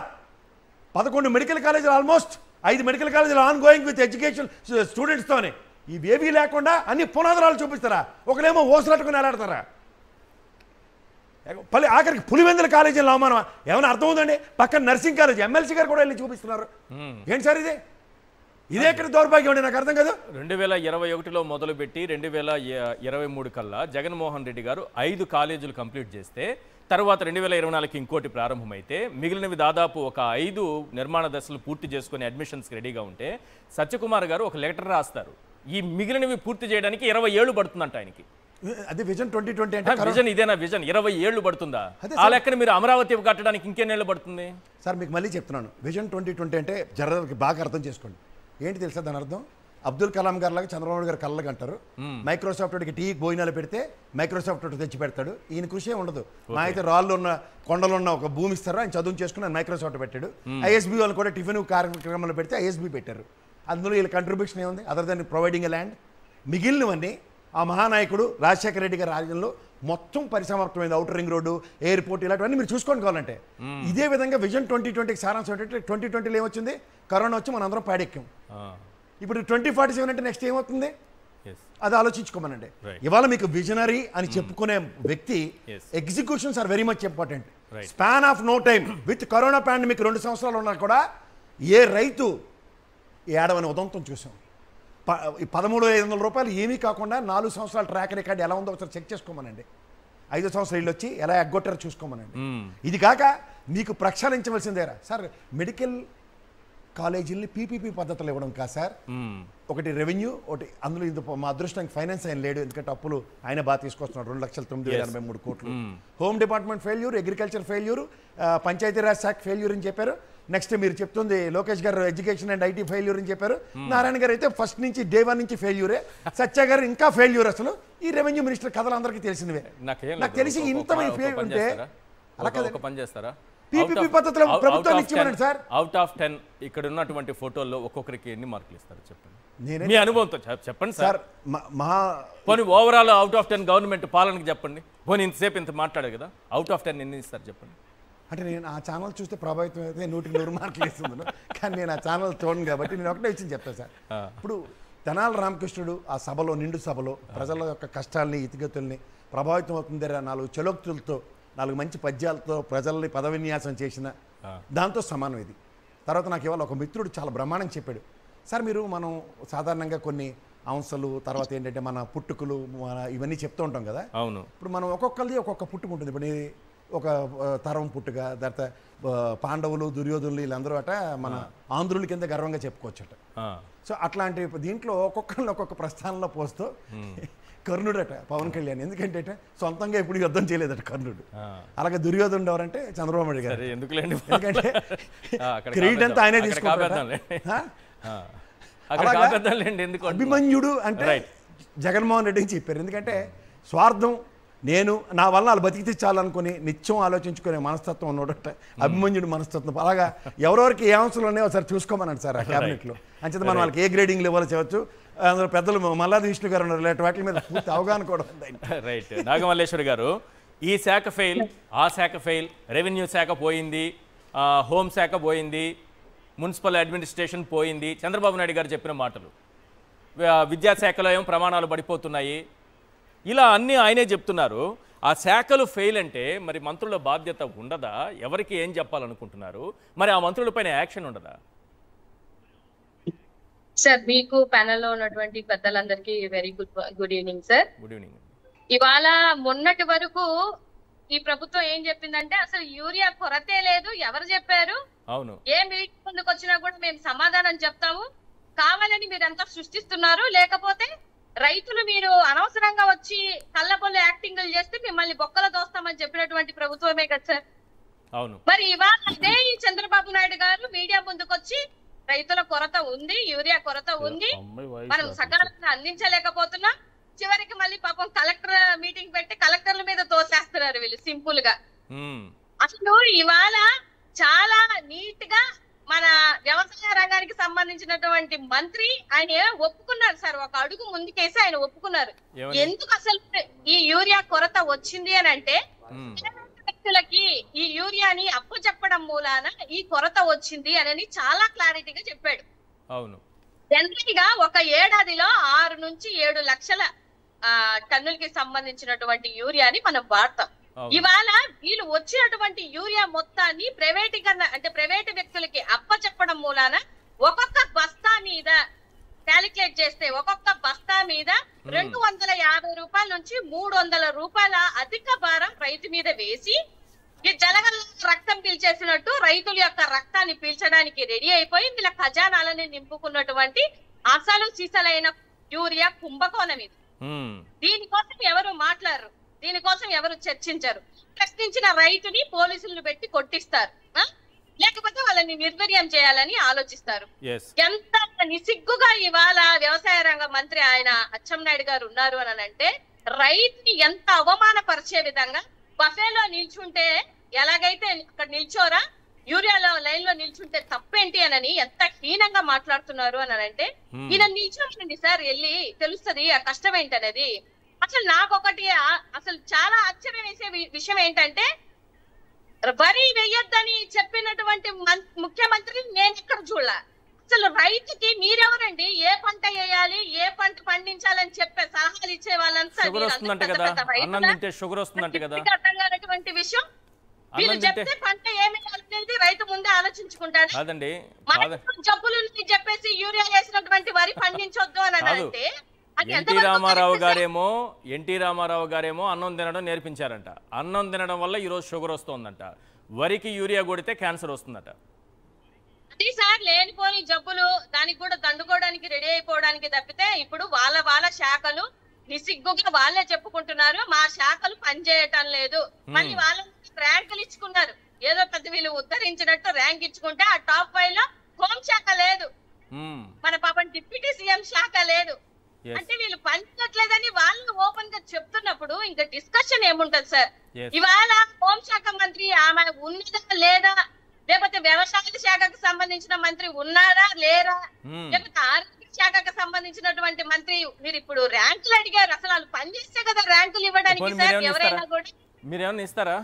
11 మెడికల్ కాలేజీలు ఆల్మోస్ట్ 5 మెడికల్ కాలేజీలు ఆన్ గోయింగ్ విత్ ఎడ్యుకేషన్ స్టూడెంట్స్తోనే ఇవేవీ లేకుండా అన్ని పునాదురాలు చూపిస్తారా? ఒకరేమో ఓసలట్టుకుని ఎలాడతారా? ఆఖరికి పులివెందుల కాలేజీలో అవమానం ఏమైనా అర్థం ఉందండి? పక్కన నర్సింగ్ కాలేజ్ ఎమ్మెల్సీ గారు కూడా వెళ్ళి చూపిస్తున్నారు. ఏంటి సార్ ఇది? ఇదే ఎక్కడ దౌర్భాగ్యం అండి, నాకు అర్థం కాదు. 2021లో మొదలుపెట్టి 2023 కల్లా జగన్మోహన్ రెడ్డి గారు 5 కాలేజీలు కంప్లీట్ చేస్తే తర్వాత 2024కి ఇంకోటి ప్రారంభమైతే మిగిలినవి దాదాపు ఒక 5 నిర్మాణ దశలు పూర్తి చేసుకుని అడ్మిషన్స్కి రెడీగా ఉంటే సత్యకుమార్ గారు ఒక లెటర్ రాస్తారు. ఈ మిగిలినవి పూర్తి చేయడానికి 20 ఏళ్ళు పడుతుందంట ఆయనకి. అది విజన్ 2020 అంటే విజన్ ఇదేనా? విజన్ 20 ఏళ్ళు పడుతుందా? ఆ లెక్కన మీరు అమరావతి కట్టడానికి ఇంకెన్నేళ్ళు పడుతుంది సార్? మీకు మళ్ళీ చెప్తున్నాను, విజన్ 2020 అంటే జనరల్కి బాగా అర్థం చేసుకోండి. ఏంటి తెలుసా దాని అర్థం? అబ్దుల్ కలాం గారు లాగా చంద్రబాబు గారు కళ్ళకి అంటారు, మైక్రోసాఫ్ట్ వాడికి టీ భోజనాలు పెడితే మైక్రోసాఫ్ట్ వాడు తెచ్చి పెడతాడు. ఈయన కృషి ఉండదు. మా అయితే రాళ్ళు ఉన్న కొండలు ఉన్న ఒక భూమి ఇస్తారు, ఆయన చదువు చేసుకుని ఆయన మైక్రోసాఫ్ట్ పెట్టాడు. ఐఎస్బీ వాళ్ళు కూడా టిఫిన్ కార్యక్రమాలు పెడితే ఐఎస్బీ పెట్టారు. అందులో వీళ్ళ కంట్రిబ్యూషన్ ఏముంది other than providing a land? మిగిలినవన్నీ ఆ మహానాయకుడు రాజశేఖర రెడ్డి గారి రాజ్యంలో మొత్తం పరిసమాప్తమైంది. అవుటర్ రింగ్ రోడ్డు, ఎయిర్పోర్ట్, ఇలాంటివన్నీ మీరు చూసుకోండి కావాలంటే. ఇదే విధంగా విజన్ 2020కి సారాంశం ఏంటంటే 2020లో ఏమొచ్చింది? కరోనా వచ్చి మన అందరం పాడెక్కాం. ఇప్పుడు 2047 అంటే నెక్స్ట్ ఏమవుతుంది అది ఆలోచించుకోమనండి. ఇవాళ మీకు విజనరీ అని చెప్పుకునే వ్యక్తి executions are very much important. Span of no time with corona pandemic 2 సంవత్సరాలు ఉన్నా కూడా ఏ రైతు ఏడవని ఉదంతం చూసాం. 13,500 రూపాయలు ఏమీ కాకుండా 4 సంవత్సరాల ట్రాక్ రికార్డ్ ఎలా ఉందో ఒకసారి చెక్ చేసుకోమనండి. 5 సంవత్సరాలు ఇల్లు వచ్చి ఎలా ఎగ్గొట్టారో చూసుకోమనండి. ఇది కాక మీకు ప్రక్షాళించవలసిందేరా సార్, మెడికల్ కాలేజీల్ని పీపీపీ పద్ధతులు ఇవ్వడం కాదు సార్. ఒకటి రెవెన్యూ, ఒకటి అందులో ఇది మా అదృష్టానికి ఫైనాన్స్ ఆయన లేడు, ఎందుకంటే అప్పులు ఆయన బాగా తీసుకొస్తున్నాడు. 2,09,83 కోట్లు. Home department failure, agriculture failure, Panchayati Raj శాఖ ఫెయిల్యూర్ అని చెప్పారు. నెక్స్ట్ మీరు చెప్తుంది లోకేష్ గారు ఎడ్యుకేషన్ అండ్ ఐటీ ఫెయిల్యూర్ అని చెప్పారు. నారాయణ గారు అయితే ఫస్ట్ నుంచి డే 1 నుంచి ఫెయిల్యూరే. సత్య గారు ఇంకా ఫెయిల్యూర్. అసలు ఈ రెవెన్యూ మినిస్టర్ కథలు అందరికీ తెలిసినవే. నాకు తెలిసి ఇంత ఉంటే అలా పని చేస్తారా? పీపీపీ పద్ధతిలో ప్రభుత్వం ఇచ్చిమనండి సార్. అవుట్ ఆఫ్ 10 ఇక్కడ ఉన్నటువంటి ఫోటోల్లో ఒక్కొక్కరికి ఎన్ని మార్కులు ఇస్తారు చెప్పండి, మీ అనుభవంతో చెప్పండి సార్. పోనీ ఓవరాల్ అవుట్ ఆఫ్ 10 గవర్నమెంట్ పాలనకి చెప్పండి. పోనీ ఇంతసేపు ఇంత మాట్లాడారు కదా, అవుట్ ఆఫ్ 10 ఎన్ని ఇస్తారు చెప్పండి. అంటే నేను ఆ ఛానల్ చూస్తే ప్రభావితం అయితే 100 మార్కులు ఇస్తున్నాను, కానీ నేను ఆ ఛానల్ చూడను కాబట్టి నేను ఒకటే విషయం చెప్తాను సార్. ఇప్పుడు తెనాలి రామకృష్ణుడు ఆ సభలో, నిండు సభలో ప్రజల యొక్క కష్టాలని, ఇతిగతుల్ని ప్రభావితం అవుతుంది 4 చలోక్తులతో, 4 మంచి పద్యాలతో ప్రజల్ని పదవిన్యాసం చేసిన దాంతో సమానం ఇది. తర్వాత నాకు ఇవాళ ఒక మిత్రుడు చాలా బ్రహ్మాండంగా చెప్పాడు, సార్ మీరు మనం సాధారణంగా కొన్ని అంశాలు, తర్వాత ఏంటంటే మన పుట్టుకలు, మన ఇవన్నీ చెప్తూ ఉంటాం కదా. అవును. ఇప్పుడు మనం ఒక్కొక్కరిది ఒక్కొక్క పుట్టుక ఉంటుంది. ఇప్పుడు ఒక తరం పుట్టుక, తర్వాత పాండవులు, దుర్యోధనులు వీళ్ళందరూ అట మన ఆంధ్రుల కింద గర్వంగా చెప్పుకోవచ్చట. సో అట్లాంటి దీంట్లో ఒక్కొక్కరిని ఒక్కొక్క ప్రస్థానంలో పోస్తూ కర్ణుడట పవన్ కళ్యాణ్, ఎందుకంటే సొంతంగా ఎప్పుడు యుద్ధం చేయలేదట కర్ణుడు. అలాగే దుర్యోధనుడు ఎవరంటే చంద్రబాబు నాయుడు గారు. ఎందుకంటే క్రెడిట్ అంతా ఆయనే తీసుకుంటాడు. అభిమన్యుడు అంటే జగన్మోహన్ రెడ్డి అని చెప్పారు. ఎందుకంటే స్వార్థం, నేను నా వల్ల వాళ్ళు బతికితే చాలనుకుని నిత్యం ఆలోచించుకునే మనస్తత్వం ఉన్నోడట అభిమన్యుడు మనస్తత్వం. అలాగా ఎవరెవరికి ఏ అంశాలు ఉన్నాయో ఒకసారి చూసుకోమన్నాడు సార్ ఆ క్యాబినెట్లో. అంచేత మనం వాళ్ళకి ఏ గ్రేడింగ్ లెవెల్ చేయవచ్చు. అందులో పెద్దలు మల్లాది విష్ణు గారు ఉన్నారు, ఇలాంటి వాటి మీద పూర్తి అవగాహన కూడా ఉంది. రైట్. నాగమల్లేశ్వరి గారు, ఈ శాఖ ఫెయిల్, ఆ శాఖ ఫెయిల్, రెవెన్యూ శాఖ పోయింది, హోమ్ శాఖ పోయింది, మున్సిపల్ అడ్మినిస్ట్రేషన్ పోయింది, చంద్రబాబు నాయుడు గారు చెప్పిన మాటలు, విద్యాశాఖలో ఏమో ప్రమాణాలు పడిపోతున్నాయి, ఇలా అన్నీ ఆయనే చెప్తున్నారు. ఆ శాఖలు ఫెయిల్ అంటే మరి మంత్రుల బాధ్యత ఉండదా? ఎవరికి ఏం చెప్పాలనుకుంటున్నారు? మరి ఆ మంత్రులపైన యాక్షన్ ఉండదా? సార్, మీకు ప్యానెల్లో ఉన్నటువంటి పెద్దలందరికీ very good evening sir. Good evening. ఇవాళ మొన్నటి వరకు ఈ ప్రభుత్వం ఏం చెప్పిందంటే అసలు యూరియా కొరతే లేదు, ఎవరు చెప్పారు, అవును, ఏ మీటింగ్ ముందుకు వచ్చినా కూడా మేము సమాధానం చెప్తాము, కావాలని మీరంతా సృష్టిస్తున్నారు, లేకపోతే రైతులు మీరు అనవసరంగా వచ్చి కళ్ళబొల్లు యాక్టింగ్లు చేస్తే మిమ్మల్ని బొక్కలు దోస్తామని చెప్పినటువంటి ప్రభుత్వమే కదా సార్. అవును. మరి ఇవాళ అదే ఈ చంద్రబాబు నాయుడు గారు మీడియా ముందుకు వచ్చి రైతుల కొరత ఉంది, యూరియా కొరత ఉంది, మనం సకాలంగా అందించలేకపోతున్నాం, చివరికి మళ్ళీ పాపం కలెక్టర్ మీటింగ్ పెట్టి కలెక్టర్ల మీద తోసేస్తున్నారు వీళ్ళు సింపుల్ గా. అసలు ఇవాళ చాలా నీట్ గా మన వ్యవసాయ రంగానికి సంబంధించినటువంటి మంత్రి ఆయన ఒప్పుకున్నారు సార్, ఒక అడుగు ముందుకేసి ఆయన ఒప్పుకున్నారు. ఎందుకు అసలు ఈ యూరియా కొరత వచ్చింది అని అంటే వ్యక్తులకి ఈ యూరియాని అప్పు చెప్పడం మూలాన ఈ కొరత వచ్చింది అని చాలా క్లారిటీగా చెప్పాడు. అవును. జనరల్ గా ఒక ఏడాదిలో 6 నుంచి 7 లక్షల టన్నులకి సంబంధించినటువంటి యూరియాని మనం వాడతాం. ఇవాళ వీళ్ళు వచ్చినటువంటి యూరియా మొత్తాన్ని ప్రైవేటీకరణ అంటే ప్రైవేట్ వ్యక్తులకి అప్పచెప్పడం మూలాన ఒక్కొక్క బస్తా మీద క్యాలిక్యులేట్ చేస్తే ఒక్కొక్క బస్తా మీద 250 రూపాయల నుంచి 300 రూపాయల అధిక భారం రైతు మీద వేసి ఈ జలగల్లో రక్తం పీల్చేసినట్టు రైతుల యొక్క రక్తాన్ని పీల్చడానికి రెడీ అయిపోయి వీళ్ళ ఖజానాలని నింపుకున్నటువంటి అసలు సీసలైన యూరియా కుంభకోణం ఇది. దీనికోసం ఎవరు మాట్లాడరు, దీనికోసం ఎవరు చర్చించరు. ప్రశ్నించిన రైతుని పోలీసులను పెట్టి కొట్టిస్తారు, లేకపోతే వాళ్ళని నిర్వీర్యం చేయాలని ఆలోచిస్తారు. ఎంత నిసిగ్గుగా ఇవాళ వ్యవసాయ రంగ మంత్రి ఆయన అచ్చెన్నాయుడు గారు ఉన్నారు అని అంటే, రైతుని ఎంత అవమానపరిచే విధంగా బఫేలో నిల్చుంటే ఎలాగైతే అక్కడ నిల్చోరా యూరియాలో లైన్ లో నిల్చుంటే తప్పేంటి అని ఎంత హీనంగా మాట్లాడుతున్నారు అని అంటే, ఈయన నిల్చోండి సార్, వెళ్ళి తెలుస్తుంది ఆ కష్టం ఏంటనేది. అసలు నాకొకటి అసలు చాలా ఆశ్చర్యం వేసే విషయం ఏంటంటే, వరి వేయొద్దని చెప్పినటువంటి ముఖ్యమంత్రి నేను ఎక్కడ చూడలే. అసలు రైతుకి మీరెవరండి? ఏ పంట వేయాలి, ఏ పంట పండించాలని చెప్పే సలహాలు ఇచ్చే వాళ్ళంతా అర్థం కానటువంటి విషయం. వీళ్ళు చెప్తే పంట ఏమి వేయాలనేది రైతు ముందే ఆలోచించుకుంటాడు. జబ్బులు చెప్పేసి యూరియా వేసినటువంటి వరి పండించొద్దు అని అంటే, ఎన్టీ రామారావు గారేమో అన్నం తినడం నేర్పించారంట. అన్నం తినడం వల్ల ఈరోజు షుగర్ వస్తుందంట. వరికి యూరియా కొడితే క్యాన్సర్ వస్తుందట. అది సార్ లేనిపోని జబ్బులు దానికి కూడా దండుకోవడానికి రెడీ అయిపోవడానికి తప్పితే, ఇప్పుడు వాళ్ళ శాఖలు నిసిగ్గుగా వాళ్ళే చెప్పుకుంటున్నారు మా శాఖలు పనిచేయటం లేదు. మళ్ళీ వాళ్ళ ర్యాంకులు ఇచ్చుకున్నారు, ఏదో పెద్ద వీళ్ళు ఉద్ధరించినట్టు ర్యాంక్ ఇచ్చుకుంటే ఆ టాప్ 5 లో హోంశాఖ లేదు, మన పాపం డిప్యూటీ సీఎం శాఖ లేదు. అంటే వీళ్ళు పనిచేయట్లేదని వాళ్ళు ఓపెన్ గా చెప్తున్నప్పుడు ఇంకా డిస్కషన్ ఏముంటది సార్? ఇవాళ హోంశాఖ మంత్రి ఆమె ఉన్నదా లేదా, లేకపోతే వ్యవసాయ శాఖకు సంబంధించిన మంత్రి ఉన్నారా లేరా, లేకపోతే ఆరోగ్య శాఖకు సంబంధించినటువంటి మంత్రి మీరు ఇప్పుడు ర్యాంకులు అడిగారు. అసలు వాళ్ళు పనిచేస్తే కదా ర్యాంకులు ఇవ్వడానికి సార్. ఎవరైనా కూడా మీరేమన్నా ఇస్తారా?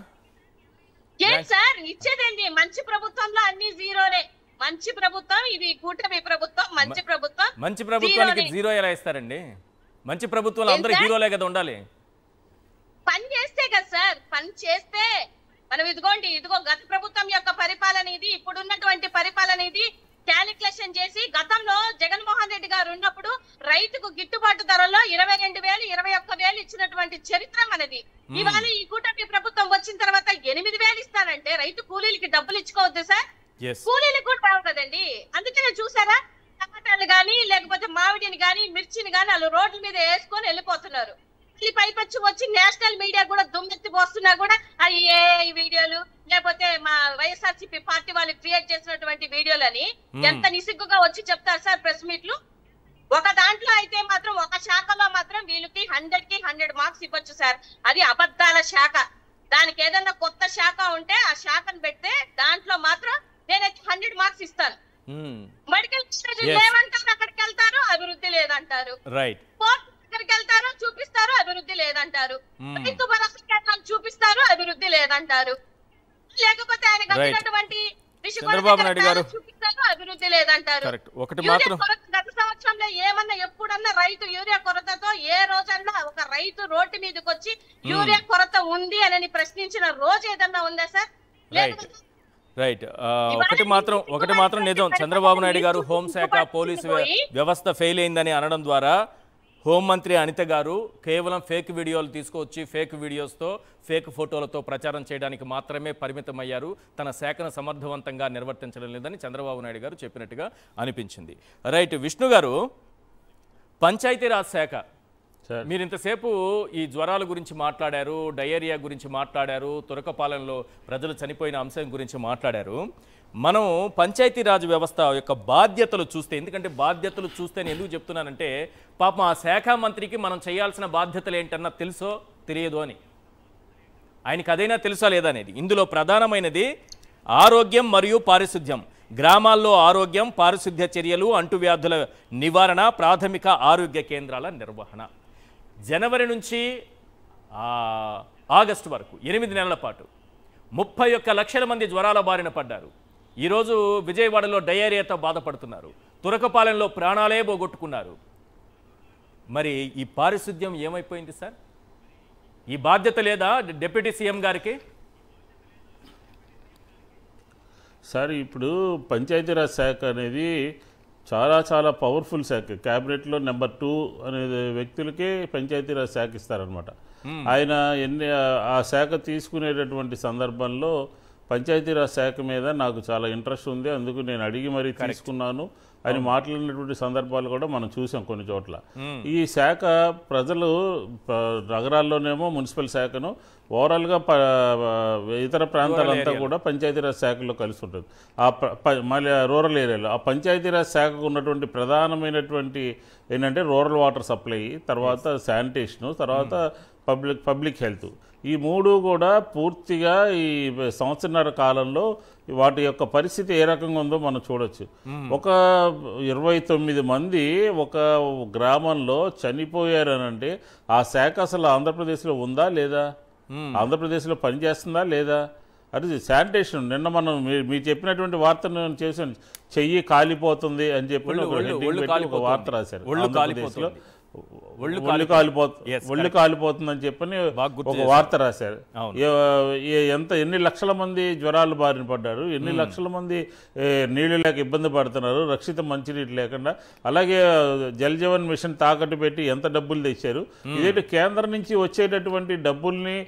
ఏం సార్ ఇచ్చేదేంటి? మంచి ప్రభుత్వంలో అన్ని జీరోనే. మంచి ప్రభుత్వం ఇది, కూటమి ప్రభుత్వం, మంచి ప్రభుత్వం. మంచి ప్రభుత్వానికి జీరో ఎలా ఇస్తారండి? మంచి ప్రభుత్వంలో అందరూ హీరోలే కదా ఉండాలి. పని చేస్తే కదా సార్, పని చేస్తే మనం ఇదిగో గత ప్రభుత్వం యొక్క పరిపాలన ఇది, ఇప్పుడున్నటువంటి పరిపాలన ఇది క్యాలిక్యులేషన్ చేసి గతంలో జగన్మోహన్ రెడ్డి గారు ఉన్నప్పుడు రైతుకు గిట్టుబాటు ధరలో 22,000 21,000 ఇచ్చినటువంటి చరిత్ర మనది. ఇవాళ ఈ కూటమి ప్రభుత్వం వచ్చిన తర్వాత 8,000 ఇస్తానంటే రైతు కూలీలకి డబ్బులు ఇచ్చుకోవద్దు సార్? కూలీలకు కూడా రావు కదండి. అందుకనే చూసారా టమాటాలు గాని లేకపోతే మామిడిని గాని మిర్చిని గాని వాళ్ళు రోడ్ల మీద వేసుకొని వెళ్ళిపోతున్నారు. పైపచ్చి వచ్చి నేషనల్ మీడియా కూడా దుమ్మెత్తి పోస్తున్నా కూడా అది ఏ వీడియోలు లేకపోతే మా వైఎస్ఆర్సీపీ పార్టీ వాళ్ళు క్రియేట్ చేసినటువంటి వీడియోలని ఎంత నిసిగ్గుగా వచ్చి చెప్తారు సార్ ప్రెస్ మీట్లు. ఒక దాంట్లో అయితే మాత్రం ఒక శాఖలో మాత్రం వీళ్ళకి 100కి 100 మార్క్స్ ఇవ్వచ్చు సార్. అది అబద్ధాల శాఖ. దానికి ఏదన్నా కొత్త శాఖ ఉంటే ఆ శాఖను పెడితే దాంట్లో మాత్రం నేనైతే 100 మార్క్స్ ఇస్తాను. మెడికల్ కాలేజ్ లేవంటారు, అక్కడికి వెళ్తారు అభివృద్ధి లేదంటారు. దగ్గరికి వెళ్తారు చూపిస్తారు అభివృద్ధి లేదంటారు. రైతు భరోసా కేంద్రాలు చూపిస్తారు అభివృద్ధి లేదంటారు. లేకపోతే ఆయన కట్టినటువంటి చంద్రబాబు నాయుడు గారు చూపిస్తారు అభివృద్ధి లేదంటారు. గత సంవత్సరంలో ఏమన్నా ఎప్పుడన్నా రైతు యూరియా కొరతతో ఏ రోజన్నా ఒక రైతు రోడ్డు మీదకి వచ్చి యూరియా కొరత ఉంది అని ప్రశ్నించిన రోజు ఏదన్నా ఉందా సార్? రైట్. ఒకటి మాత్రం నిజం, చంద్రబాబు నాయుడు గారు హోంశాఖ పోలీసు వ్యవస్థ ఫెయిల్ అయిందని అనడం ద్వారా హోంమంత్రి అనిత గారు కేవలం ఫేక్ వీడియోలు తీసుకొచ్చి ఫేక్ వీడియోస్తో ఫేక్ ఫోటోలతో ప్రచారం చేయడానికి మాత్రమే పరిమితమయ్యారు. తన శాఖను సమర్థవంతంగా నిర్వర్తించడం లేదని చంద్రబాబు నాయుడు గారు చెప్పినట్టుగా అనిపించింది. రైట్. విష్ణు గారు, పంచాయతీరాజ్ శాఖ, మీరు ఇంతసేపు ఈ జ్వరాల గురించి మాట్లాడారు, డయేరియా గురించి మాట్లాడారు, తురకపాలెంలో ప్రజలు చనిపోయిన అంశం గురించి మాట్లాడారు. మనం పంచాయతీరాజ్ వ్యవస్థ యొక్క బాధ్యతలు చూస్తే, ఎందుకంటే బాధ్యతలు చూస్తే నేను ఎందుకు చెప్తున్నానంటే, పాపం ఆ శాఖ మంత్రికి మనం చేయాల్సిన బాధ్యతలు ఏంటన్నా తెలుసో తెలియదు అని, ఆయనకి అదైనా తెలుసా లేదా అనేది. ఇందులో ప్రధానమైనది ఆరోగ్యం మరియు పారిశుద్ధ్యం. గ్రామాల్లో ఆరోగ్యం, పారిశుద్ధ్య చర్యలు, అంటువ్యాధుల నివారణ, ప్రాథమిక ఆరోగ్య కేంద్రాల నిర్వహణ. జనవరి నుంచి ఆగస్టు వరకు 8 నెలల పాటు 31 లక్షల మంది జ్వరాల బారిన పడ్డారు. ఈరోజు విజయవాడలో డయేరియాతో బాధపడుతున్నారు. తురకపాలెంలో ప్రాణాలే పోగొట్టుకున్నారు. మరి ఈ పారిశుద్ధ్యం ఏమైపోయింది సార్? ఈ బాధ్యత లేదా డిప్యూటీ సీఎం గారికి? సార్ ఇప్పుడు పంచాయతీరాజ్ శాఖ అనేది చాలా చాలా పవర్ఫుల్ శాఖ. క్యాబినెట్లో నెంబర్ 2 అనే వ్యక్తులకే పంచాయతీరాజ్ శాఖ ఇస్తారనమాట. ఆయన ఆ శాఖ తీసుకునేటటువంటి సందర్భంలో పంచాయతీరాజ్ శాఖ మీద నాకు చాలా ఇంట్రెస్ట్ ఉంది, అందుకు నేను అడిగి మరీ తీసుకున్నాను అని మాట్లాడినటువంటి సందర్భాలు కూడా మనం చూసాం కొన్ని చోట్ల. ఈ శాఖ ప్రజలు నగరాల్లోనేమో మున్సిపల్ శాఖను, ఓవరాల్గా ఇతర ప్రాంతాలంతా కూడా పంచాయతీరాజ్ శాఖలో కలిసి ఉంటుంది. మళ్ళీ రూరల్ ఏరియాలో ఆ పంచాయతీరాజ్ శాఖకు ఉన్నటువంటి ప్రధానమైనటువంటి ఏంటంటే రూరల్ వాటర్ సప్లై, తర్వాత శానిటేషను, తర్వాత పబ్లిక్ హెల్త్. ఈ 3 కూడా పూర్తిగా ఈ సంవత్సరన్నర కాలంలో వాటి యొక్క పరిస్థితి ఏ రకంగా ఉందో మనం చూడొచ్చు. ఒక 29 మంది ఒక గ్రామంలో చనిపోయారనంటే ఆ శాఖ అసలు ఆంధ్రప్రదేశ్లో ఉందా లేదా, ఆంధ్రప్రదేశ్లో పనిచేస్తుందా లేదా? అది శానిటేషన్. నిన్న మనం మీరు చెప్పినటువంటి వార్తను చేసాను, చెయ్యి కాలిపోతుంది అని చెప్పి ఒక వార్త రాశారు. ఆంధ్రప్రదేశ్లో ఒళ్ళు కాలిపోతుందని చెప్పని ఒక వార్త రాశారు. ఎన్ని లక్షల మంది జ్వరాలు బారిన పడ్డారు, ఎన్ని లక్షల మంది నీళ్లు లేక ఇబ్బంది పడుతున్నారు, రక్షిత మంచినీటి లేకుండా. అలాగే జల్ జీవన్ మిషన్ తాకట్టు పెట్టి ఎంత డబ్బులు తెచ్చారు. ఇదేంటి కేంద్రం నుంచి వచ్చేటటువంటి డబ్బుల్ని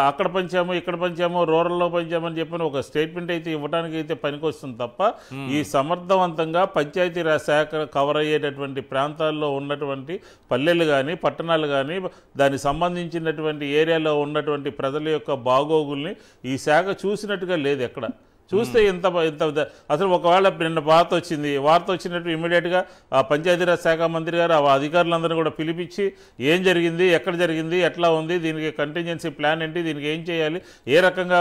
అక్కడ పంచాము, ఇక్కడ పంచాము, రూరల్లో పంచామని చెప్పని ఒక స్టేట్మెంట్ అయితే ఇవ్వడానికి అయితే పనికొస్తుంది తప్ప ఈ సమర్థవంతంగా పంచాయతీరాజ్ శాఖ కవర్ అయ్యేటటువంటి ప్రాంతాల్లో ఉన్నటువంటి పల్లెలు కానీ పట్టణాలు కానీ దానికి సంబంధించినటువంటి ఏరియాలో ఉన్నటువంటి ప్రజల యొక్క బాగోగుల్ని ఈ శాఖ చూసినట్టుగా లేదు ఎక్కడ. చూస్తే ఇంత అసలు ఒకవేళ నిన్న వార్త వచ్చినట్టు ఇమీడియట్గా ఆ పంచాయతీరాజ్ శాఖ మంత్రి గారు ఆ అధికారులందరూ కూడా పిలిపించి ఏం జరిగింది, ఎక్కడ జరిగింది, ఎట్లా ఉంది, దీనికి కంటింజెన్సీ ప్లాన్ ఏంటి, దీనికి ఏం చేయాలి, ఏ రకంగా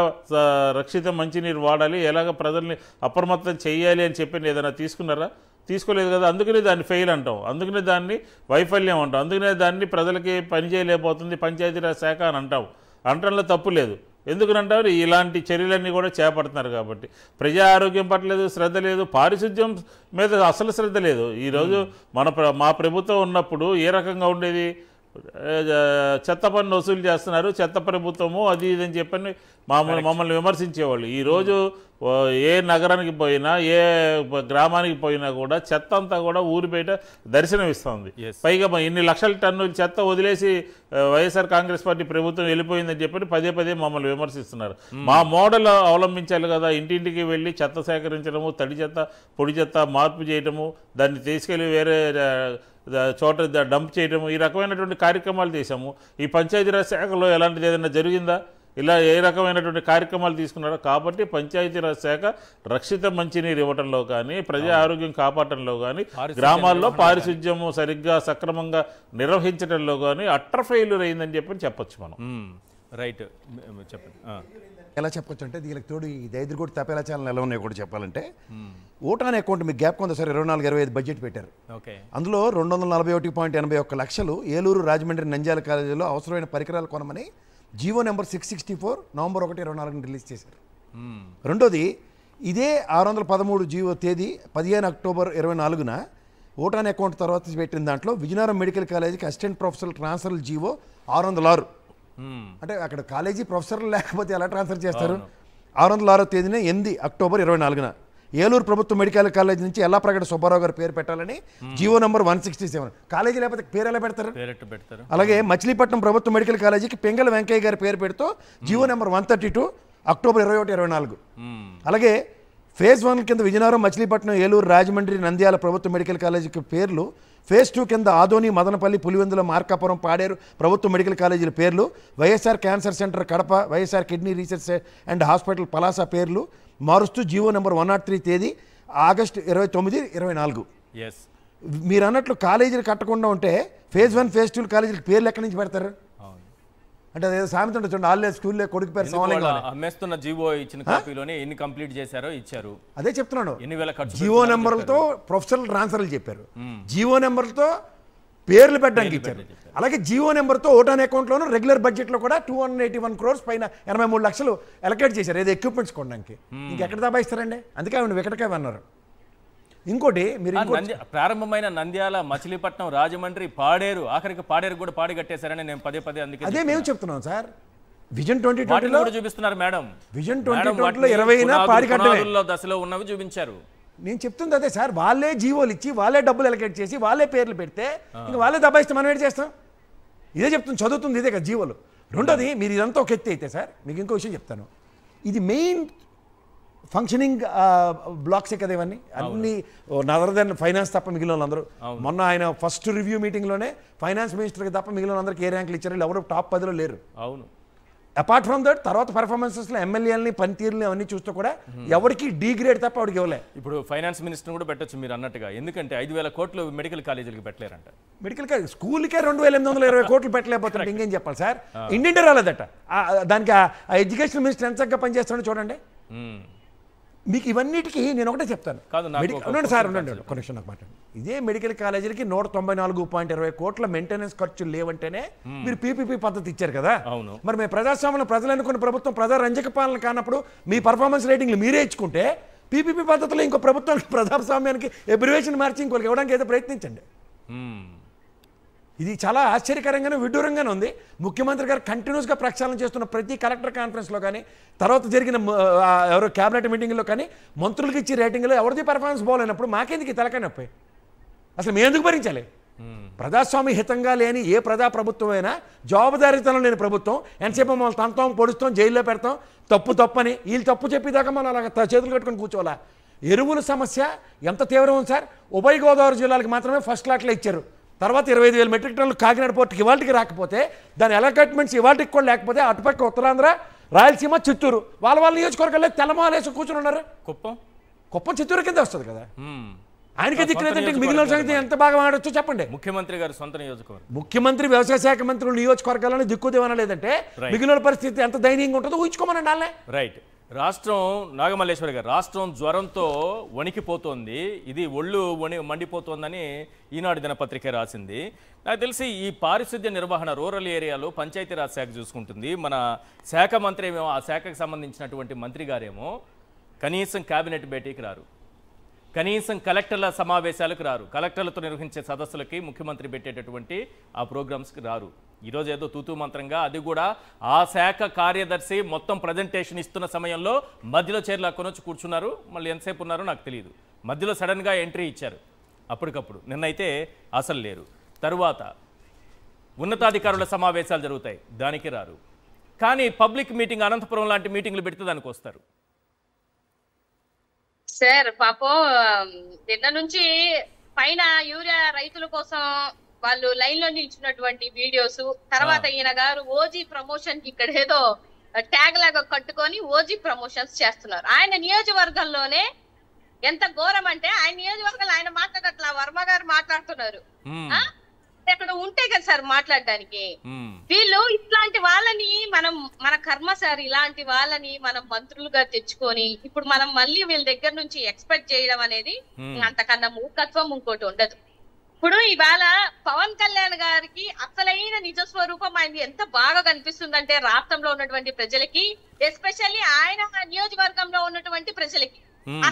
రక్షిత మంచినీరు వాడాలి, ఎలాగ ప్రజల్ని అప్రమత్తం చేయాలి అని చెప్పి ఏదైనా తీసుకున్నారా? తీసుకోలేదు కదా. అందుకనే దాన్ని ఫెయిల్ అంటాం, అందుకనే దాన్ని వైఫల్యం అంటాం, అందుకనే దాన్ని ప్రజలకి పని చేయలేకపోతుంది పంచాయతీరాజ్ శాఖ అని అంటాం. అనటంలో తప్పు లేదు. ఎందుకనంటారు, ఇలాంటి చర్యలన్నీ కూడా చేపడుతున్నారు కాబట్టి. ప్రజా ఆరోగ్యం పట్ల శ్రద్ధ లేదు, పారిశుద్ధ్యం మీద అసలు శ్రద్ధ లేదు. ఈరోజు మా ప్రభుత్వం ఉన్నప్పుడు ఏ రకంగా ఉండేది, చెత్త పన్ను వసూలు చేస్తున్నారు, చెత్త ప్రభుత్వము అది ఇదని చెప్పని మమ్మల్ని విమర్శించేవాళ్ళు. ఈరోజు ఏ నగరానికి పోయినా ఏ గ్రామానికి పోయినా కూడా చెత్త అంతా కూడా ఊరి బయట దర్శనమిస్తుంది. పైగా ఇన్ని లక్షల టన్నుల చెత్త వదిలేసి వైఎస్ఆర్ కాంగ్రెస్ పార్టీ ప్రభుత్వం వెళ్ళిపోయిందని చెప్పి పదే మమ్మల్ని విమర్శిస్తున్నారు. మా మోడల్ అవలంబించాలి కదా, ఇంటింటికి వెళ్ళి చెత్త సేకరించడము, తడి చెత్త పొడి చెత్త మార్పు చేయడము, దాన్ని తీసుకెళ్ళి వేరే చోట డంప్ చేయడము, ఈ రకమైనటువంటి కార్యక్రమాలు చేశాము. ఈ పంచాయతీరాజ్ శాఖలో ఎలాంటిది ఏదైనా జరిగిందా? ఇలా ఏ రకమైనటువంటి కార్యక్రమాలు తీసుకున్నారో. కాబట్టి పంచాయతీరాజ్ శాఖ రక్షిత మంచినీరు ఇవ్వడంలో కానీ, ప్రజా ఆరోగ్యం కాపాడటంలో కానీ, గ్రామాల్లో పారిశుధ్యము సరిగ్గా సక్రమంగా నిర్వహించడంలో కానీ అట్టర్ ఫెయిల్యూర్ అయిందని చెప్పొచ్చు మనం. రైట్, చెప్పండి. ఎలా చెప్పొచ్చు అంటే దీనికి తోడు ఈ దైద్రగూడ తపేలా ఛానల్ ఎలా ఉన్నాయో కూడా చెప్పాలంటే, ఓటాన్ అకౌంట్ మీకు గ్యాప్ కొంత సార్ 24-25 బడ్జెట్ పెట్టారు. అందులో 241.81 లక్షలు ఏలూరు, రాజమండ్రి, నంద్యాల కాలేజీలో అవసరమైన పరికరాలు కొనమని జీవో నెంబర్ 664 నవంబర్ 1, 2024 రిలీజ్ చేశారు. రెండోది ఇదే 613 జీవో తేదీ 15 అక్టోబర్ 2024 ఓటాన్ అకౌంట్ తర్వాత పెట్టిన దాంట్లో విజయనగరం మెడికల్ కాలేజీకి అసిస్టెంట్ ప్రొఫెసర్ ట్రాన్స్ఫర్ జీవో 606. అంటే అక్కడ కాలేజీ ప్రొఫెసర్లు లేకపోతే ఎలా ట్రాన్స్ఫర్ చేస్తారు? 606 తేదీన 8 అక్టోబర్ 2024 ఏలూరు ప్రభుత్వ మెడికల్ కాలేజ్ నుంచి ఎల్లాప్రగడ సుబ్బారావు గారి పేరు పెట్టాలని జీవో నెంబర్ 167. కాలేజీ లేకపోతే పేరు ఎలా పెడతారు? అలాగే మచిలీపట్నం ప్రభుత్వ మెడికల్ కాలేజీకి పెంగళ వెంకయ్య గారి పేరు పెడుతూ జీవో నెంబర్ 132 అక్టోబర్ 21, 2024. అలాగే ఫేజ్ 1 కింద విజయనగరం, మచిలీపట్నం, ఏలూరు, రాజమండ్రి, నంద్యాల ప్రభుత్వ మెడికల్ కాలేజీకి పేర్లు, ఫేజ్ 2 కింద ఆదోని, మదనపల్లి, పులివెందుల, మార్కాపురం, పాడేరు ప్రభుత్వ మెడికల్ కాలేజీల పేర్లు, YSR cancer centre Kadapa, YSR kidney research and hospital Palasa పేర్లు మారుస్తూ జీవో నెంబర్ 103 తేదీ ఆగస్టు 29, 2024. మీరు అన్నట్లు కాలేజీలు కట్టకుండా ఉంటే ఫేజ్ 1, ఫేజ్ 2 కాలేజీలకు పేర్లు ఎక్కడి నుంచి పెడతారు? అంటే అదే సామెత ఉంటుంది చూడండి, ఆల్లే స్కూల్లో కొడుకు పేరు సమానంగా అమ్మేస్తున్న జీవో ఇచ్చిన కాపీలోనే ఎన్ని కంప్లీట్ చేశారో ఇచ్చారు. అదే చెప్తున్నాను, ఎన్ని వేల ఖర్చు జీవో నెంబర్లతో ప్రొఫెషనల్ ట్రాన్స్ఫర్లు చెప్పారు, జీవో నెంబర్లతో పేర్లు పెట్టడానికి ఇచ్చారు. అలాగే జీవో నెంబర్తో ఓటాన్ అకౌంట్లోనూ రెగ్యులర్ బడ్జెట్లో కూడా 281 crores పైన 83 లక్షలు అలొకేట్ చేశారు ఏదో ఎక్విప్మెంట్స్ కొనడానికి. ఇంకెక్కడ దబాయిస్తారండి? అందుకే ఆవిడ వికటకాయ అన్నారు. ఇంకోటి మీరు ప్రారంభమైన నంద్యాల, మచిలీపట్నం, రాజమండ్రి, పాడేరు, ఆఖరికి పాడేరు కూడా పాడి కట్టేశారని నేను పదే అందుకే అదే మేము చెప్తున్నాం సార్. విజన్ 2020 కూడా చూపిస్తున్నారు మేడం. విజన్ 2020లో 20 పారికట్టమే దశలో ఉన్నవి చూపించారు. నేను చెప్తుంది అదే సార్, వాళ్ళే జీవోలు ఇచ్చి వాళ్ళే డబ్బులు ఎలకేట్ చేసి వాళ్ళే పేర్లు పెడితే ఇంకా వాళ్ళే దబాయిస్తే మనం ఏంటి చేస్తాం? ఇదే చెప్తుంది, చదువుతుంది ఇదే కదా జీవోలు. రెండోది, మీరు ఇదంతా ఒక ఎత్తి అయితే సార్, మీకు ఇంకో విషయం చెప్తాను. ఇది మెయిన్ ఫంక్షనింగ్ బ్లాక్సే కదా ఇవన్నీ, అన్ని నదర్ దెన్ ఫైనాన్స్ తప్ప మిగిలిన వాళ్ళందరూ. మొన్న ఆయన ఫస్ట్ రివ్యూ మీటింగ్లోనే ఫైనాన్స్ మినిస్టర్కి తప్ప మిగిలిన వాళ్ళందరికీ ఏ ర్యాంకులు ఇచ్చారు, ఎవరు టాప్ 10లో లేరు. అవును. అపార్ట్ ఫ్రమ్ దట్ తర్వాత పర్ఫార్మెన్సెస్లో ఎమ్మెల్యేలని పనితీరుని అవన్నీ చూస్తూ కూడా ఎవరికి డీ గ్రేడ్ తప్ప ఎవరికి ఇవ్వలే. ఇప్పుడు ఫైనాన్స్ మినిస్టర్ కూడా పెట్టచ్చు మీరు అన్నట్టుగా, ఎందుకంటే 5,000 కోట్లు మెడికల్ కాలేజీలకు పెట్టలేరంట. మెడికల్ కాలేజ్ స్కూల్కే 2,820 కోట్లు పెట్టలేకపోతుంటే ఇంకేం చెప్పాలి సార్? ఇండియన్ రాలేదట, దానికి ఆ ఎడ్యుకేషన్ మినిస్టర్ ఎంత చక్కగా పనిచేస్తాడో చూడండి. మీకు ఇవన్నిటికీ నేను ఒకటే చెప్తాను సార్, ఉండండి కొనెక్షన్ నాకు మాట్లాడండి. ఇదే మెడికల్ కాలేజీలకి 194.20 కోట్ల మెయింటెనెన్స్ ఖర్చులు లేవంటేనే మీరు పీపీపీ పద్ధతి ఇచ్చారు కదా. మరి మేము ప్రజాస్వామ్యంలో ప్రజలు అనుకున్న ప్రభుత్వం ప్రజారంజక పాలన కానప్పుడు మీ పర్ఫార్మెన్స్ రేటింగ్లు మీరే ఇచ్చుకుంటే పీపీపీ పద్ధతిలో ఇంకో ప్రభుత్వానికి ప్రజాస్వామ్యానికి ఎబ్రివేషన్ మార్చి ఇంకోటి ఇవ్వడానికి ఏదో ప్రయత్నించండి. ఇది చాలా ఆశ్చర్యకరంగానే విడ్డూరంగానే ఉంది. ముఖ్యమంత్రి గారు కంటిన్యూస్గా ప్రక్షాళన చేస్తున్న ప్రతి కలెక్టర్ కాన్ఫరెన్స్లో కానీ తర్వాత జరిగిన ఎవరో క్యాబినెట్ మీటింగ్లో కానీ మంత్రులకి ఇచ్చి రేటింగ్లో ఎవరిది పర్ఫార్మెన్స్ బాగోలేనప్పుడు మాకెందుకు తలకాయ నొప్పి? అసలు మేము ఎందుకు భరించాలి? ప్రజాస్వామ్య హితంగా లేని ఏ ప్రజా ప్రభుత్వం అయినా, జవాబుదారీతనం లేని ప్రభుత్వం ఎంతసేపు మమ్మల్ని తంతాం పొడుస్తాం జైల్లో పెడతాం తప్పని వీళ్ళు తప్పు చెప్పేదాకా మనం అలాగ చేతులు కట్టుకొని కూర్చోవాలా? ఎరువుల సమస్య ఎంత తీవ్రం ఉంది సార్. ఉభయ గోదావరి జిల్లాలకు మాత్రమే ఫస్ట్ లాట్లో ఇచ్చారు. తర్వాత 25,000 మెట్రిక్ టన్నులు కాకినాడ పోర్టుకి ఇవాళకి రాకపోతే, దాని అలాట్మెంట్స్ ఇవాళకి కూడా లేకపోతే, అటుపక్క ఉత్తరాంధ్ర, రాయలసీమ, చిత్తూరు వాళ్ళ నియోజకవర్గాల్లో తెల్లమాలేసి కూర్చుని ఉన్నారు. కుప్పం చిత్తూరు కింద వస్తుంది కదా. ఆయనకే దిక్కులేదంటే మిగిలిన సంగతి ఎంత బాగా మాడొచ్చో చెప్పండి. ముఖ్యమంత్రి గారు సొంత నియోజకవర్గం, ముఖ్యమంత్రి వ్యవసాయ శాఖ మంత్రులు నియోజకవర్గాలను దిక్కుదేవన లేదంటే మిగిలిన పరిస్థితి ఎంత దయనీయంగా ఉంటుందో ఊహించుకోమనండి వాళ్ళే. రైట్. రాష్ట్రం, నాగమల్లేశ్వరి గారు, రాష్ట్రం జ్వరంతో వణికిపోతోంది, ఇది ఒళ్ళు మండిపోతోందని ఈనాడు దినపత్రిక రాసింది. నాకు తెలిసి ఈ పారిశుద్ధ్య నిర్వహణ రూరల్ ఏరియాలో పంచాయతీరాజ్ శాఖ చూసుకుంటుంది. మన శాఖ మంత్రి ఏమో, ఆ శాఖకు సంబంధించినటువంటి మంత్రి గారేమో కనీసం కేబినెట్ భేటీకి రారు, కనీసం కలెక్టర్ల సమావేశాలకు రారు, కలెక్టర్లతో నిర్వహించే సదస్సులకి ముఖ్యమంత్రి పెట్టేటటువంటి ఆ ప్రోగ్రామ్స్కి రారు. ఈరోజు ఏదో తూతూ మంత్రంగా, అది కూడా ఆ శాఖ కార్యదర్శి మొత్తం ప్రజెంటేషన్ ఇస్తున్న సమయంలో మధ్యలో చైర్లు కొనొచ్చి కూర్చున్నారు. మళ్ళీ ఎంతసేపు ఉన్నారో నాకు తెలియదు. మధ్యలో సడన్గా ఎంట్రీ ఇచ్చారు అప్పటికప్పుడు. నిన్నైతే అసలు లేరు. తరువాత ఉన్నతాధికారుల సమావేశాలు జరుగుతాయి, దానికి రారు. కానీ పబ్లిక్ మీటింగ్, అనంతపురం లాంటి మీటింగ్లు పెడితే దానికి వస్తారు. సార్ పాపం నిన్న నుంచి పైన యూరియా రైతుల కోసం వాళ్ళు లైన్ లో నిల్చున్నటువంటి వీడియోస్, తర్వాత ఈయన గారు ఓజీ ప్రమోషన్ కి ఇక్కడ ఏదో ట్యాగ్ లాగా కట్టుకొని ఓజీ ప్రమోషన్స్ చేస్తున్నారు. ఆయన నియోజకవర్గంలోనే ఎంత ఘోరం అంటే, ఆయన నియోజకవర్గంలో ఆయన మాట్లాడట్లా, వర్మ గారు మాట్లాడుతున్నారు. అక్కడ ఉంటే కదా సార్ మాట్లాడడానికి. వీళ్ళు ఇట్లాంటి వాళ్ళని మన కర్మ సార్, ఇలాంటి వాళ్ళని మనం మంత్రులుగా తెచ్చుకొని ఇప్పుడు మనం మళ్ళీ వీళ్ళ దగ్గర నుంచి ఎక్స్పెక్ట్ చేయడం అనేది అంతకన్నా మూర్ఖత్వం ఇంకోటి ఉండదు. ఇప్పుడు ఇవాళ పవన్ కళ్యాణ్ గారికి అసలైన నిజ స్వరూపం ఆయన ఎంత బాగా కనిపిస్తుందంటే రాష్ట్రంలో ఉన్నటువంటి ప్రజలకి, ఎస్పెషల్లీ ఆయన నియోజకవర్గంలో ఉన్నటువంటి ప్రజలకి.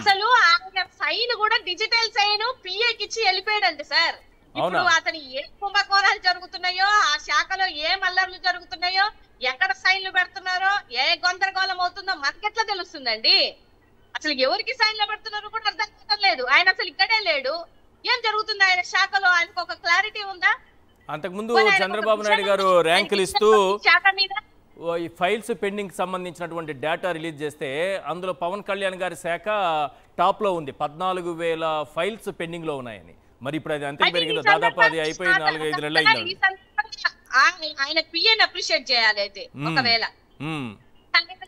అసలు ఆయన సైన్ కూడా డిజిటల్ సైన్ పిఏకి ఇచ్చి వెళ్ళిపోయాడండి సార్. ఇప్పుడు అతని ఏ కుంభకోణాలు జరుగుతున్నాయో, ఆ శాఖలో ఏ మల్లర్లు జరుగుతున్నాయో, ఎక్కడ సైన్లు పెడుతున్నారో, ఏ గందరగోళం అవుతుందో మనకెట్లా తెలుస్తుందండి? అసలు ఎవరికి సైన్లు పెడుతున్నారో కూడా అర్థం కావడం లేదు. ఆయన అసలు ఇక్కడే లేడు. ఏం జరుగుతుంది ఆయన శాఖలో? ఆయనకు ఒక క్లారిటీ ఉందా? అంతకుముందు చంద్రబాబు నాయుడు గారు ర్యాంకులు ఇస్తూ ఈ ఫైల్స్ పెండింగ్ సంబంధించినటువంటి డేటా రిలీజ్ చేస్తే అందులో పవన్ కళ్యాణ్ గారి శాఖ టాప్ లో ఉంది. 14,000 ఫైల్స్ పెండింగ్ లో ఉన్నాయని. మరి ఇప్పుడు అది అంతే పెరిగిందో, దాదాపు అది అయిపోయి 4-5 నెలలు అయింది. ఆయన పిఏని అప్రిషియేట్ చేయాలి అయితే, ఒకవేళ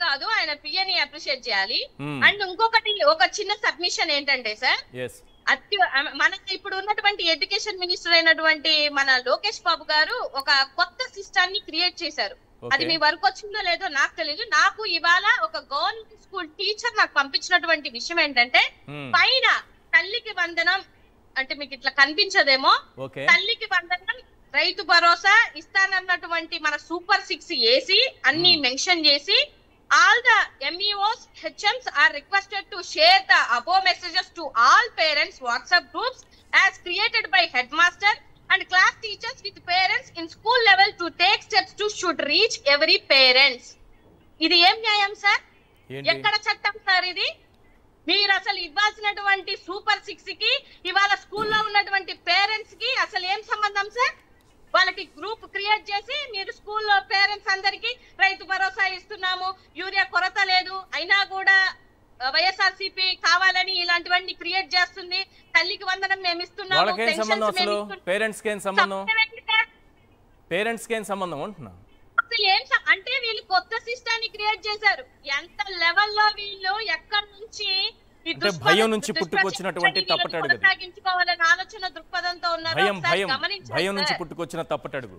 కాదు ఆయన పిఏని అప్రిషియేట్ చేయాలి. అండ్ ఇంకొకటి, ఒక చిన్న సబ్మిషన్ ఏంటంటే సార్, మనకి ఇప్పుడు ఉన్నటువంటి ఎడ్యుకేషన్ మినిస్టర్ అయినటువంటి మన లోకేష్ బాబు గారు ఒక కొత్త సిస్టాన్ని క్రియేట్ చేశారు. అది మీ వర్క్ వచ్చిందో లేదో నాకు తెలియదు. నాకు ఇవాళ ఒక గవర్నమెంట్ స్కూల్ టీచర్ నాకు పంపించినటువంటి విషయం ఏంటంటే, పైన తల్లికి వందనం అంటే మీకు ఇట్లా కనిపించదేమో, తల్లికి వందనం, రైతు భరోసా ఇస్తానన్నటువంటి మన సూపర్ 6 వేసి అన్ని మెన్షన్ చేసి, all the MEOs, HMs are requested to share the above messages to all parents WhatsApp groups as created by headmaster and class teachers with parents in school level to take steps to should reach every parents ఇది ఏం న్యాయం sir? ఏంటి? ఎక్కడ చట్టం sir ఇది? మీరు అసలు ఇవ్వాల్సినటువంటి సూపర్ 6 కి ఇవాళ స్కూల్లో ఉన్నటువంటి పేరెంట్స్ కి అసలు ఏం సంబంధం సార్? వాళ్ళకి గ్రూప్ క్రియేట్ చేసి మీరు స్కూల్లో పేరెంట్స్ అందరికి రైతు భరోసా ఇస్తున్నాము, యూరియా కొరత లేదు, అయినా కూడా వైఎస్ఆర్సీపీ కావాలని ఇలాంటివన్నీ క్రియేట్ చేస్తుంది, తల్లికి వందనం మేము ఇస్తున్నాము, వాళ్ళకేం సంబంధం పెన్షన్స్ మేము అసలు? ఇస్తున్నాము. పేరెంట్స్కి ఏం సంబంధం? సంబంధం ఏంటి సార్? పేరెంట్స్కి ఏం సంబంధం అంటున్నా? అసలు అంటే వీళ్ళు కొత్త సిస్టాన్ని క్రియేట్ చేశారు. ఎంత లెవెల్లో వీళ్ళు ఎక్కడి నుంచి ఈ అంటే భయం నుంచి పుట్టుకొచ్చినటువంటి వీళ్ళని తప్పటడుగు అది. కొనసాగించుకోవాలనే ఆలోచన దృక్పథంతో ఉన్నారు. భయం ఒకసారి భయం గమనించాలి భయం నుంచి సార్. పుట్టుకొచ్చిన తప్పటడుగు.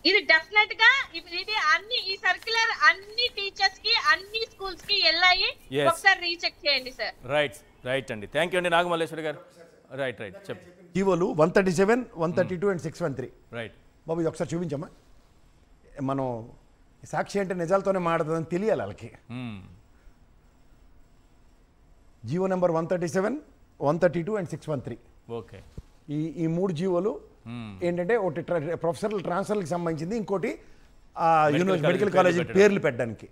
ఇది డెఫినెట్ గా ఇది అన్ని ఈ సర్క్యులర్ అన్ని టీచర్స్ కి అన్ని స్కూల్స్ కి వెళ్ళాయి. Yes. ఒకసారి రీచెక్ చేయండి సార్. రైట్ అండి. థ్యాంక్ యూ అండి నాగమల్లేశ్వరి గారు. రైట్ చెప్పు. జీవోలు 137, 132 అండ్ 613. రైట్. బాబు ఇది ఒకసారి చూపించమ్మా. మనం సాక్షి అంటే నిజాలతోనే మాట్లాడుతుందని తెలియాలి వాళ్ళకి. GO number 137, 132 and 613. ఓకే. ఈ 3 జీవోలు ఏంటంటే ఒకటి ప్రొఫెసరల్ ట్రాన్స్ఫర్కి సంబంధించింది, ఇంకోటి మెడికల్ కాలేజీ పేర్లు పెట్టడానికి.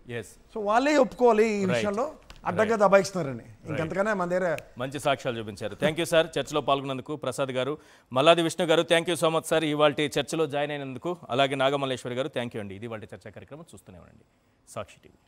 సో వాళ్ళే ఒప్పుకోవాలి ఈ విషయంలో, అడ్డంగా దబాయిస్తున్నారని. ఇంకెంతకన్నా మన దగ్గర మంచి సాక్ష్యాలు చూపించారు. థ్యాంక్ యూ సార్ చర్చలో పాల్గొన్నందుకు. ప్రసాద్ గారు, మల్లాది విష్ణు గారు thank you so much sir ఇవాళ చర్చలో జాయిన్ అయినందుకు. అలాగే నాగమల్లేశ్వరి గారు థ్యాంక్ యూ అండి. ఇది వాళ్ళ చర్చా కార్యక్రమం చూస్తూనే ఉండండి సాక్షి టీవీ.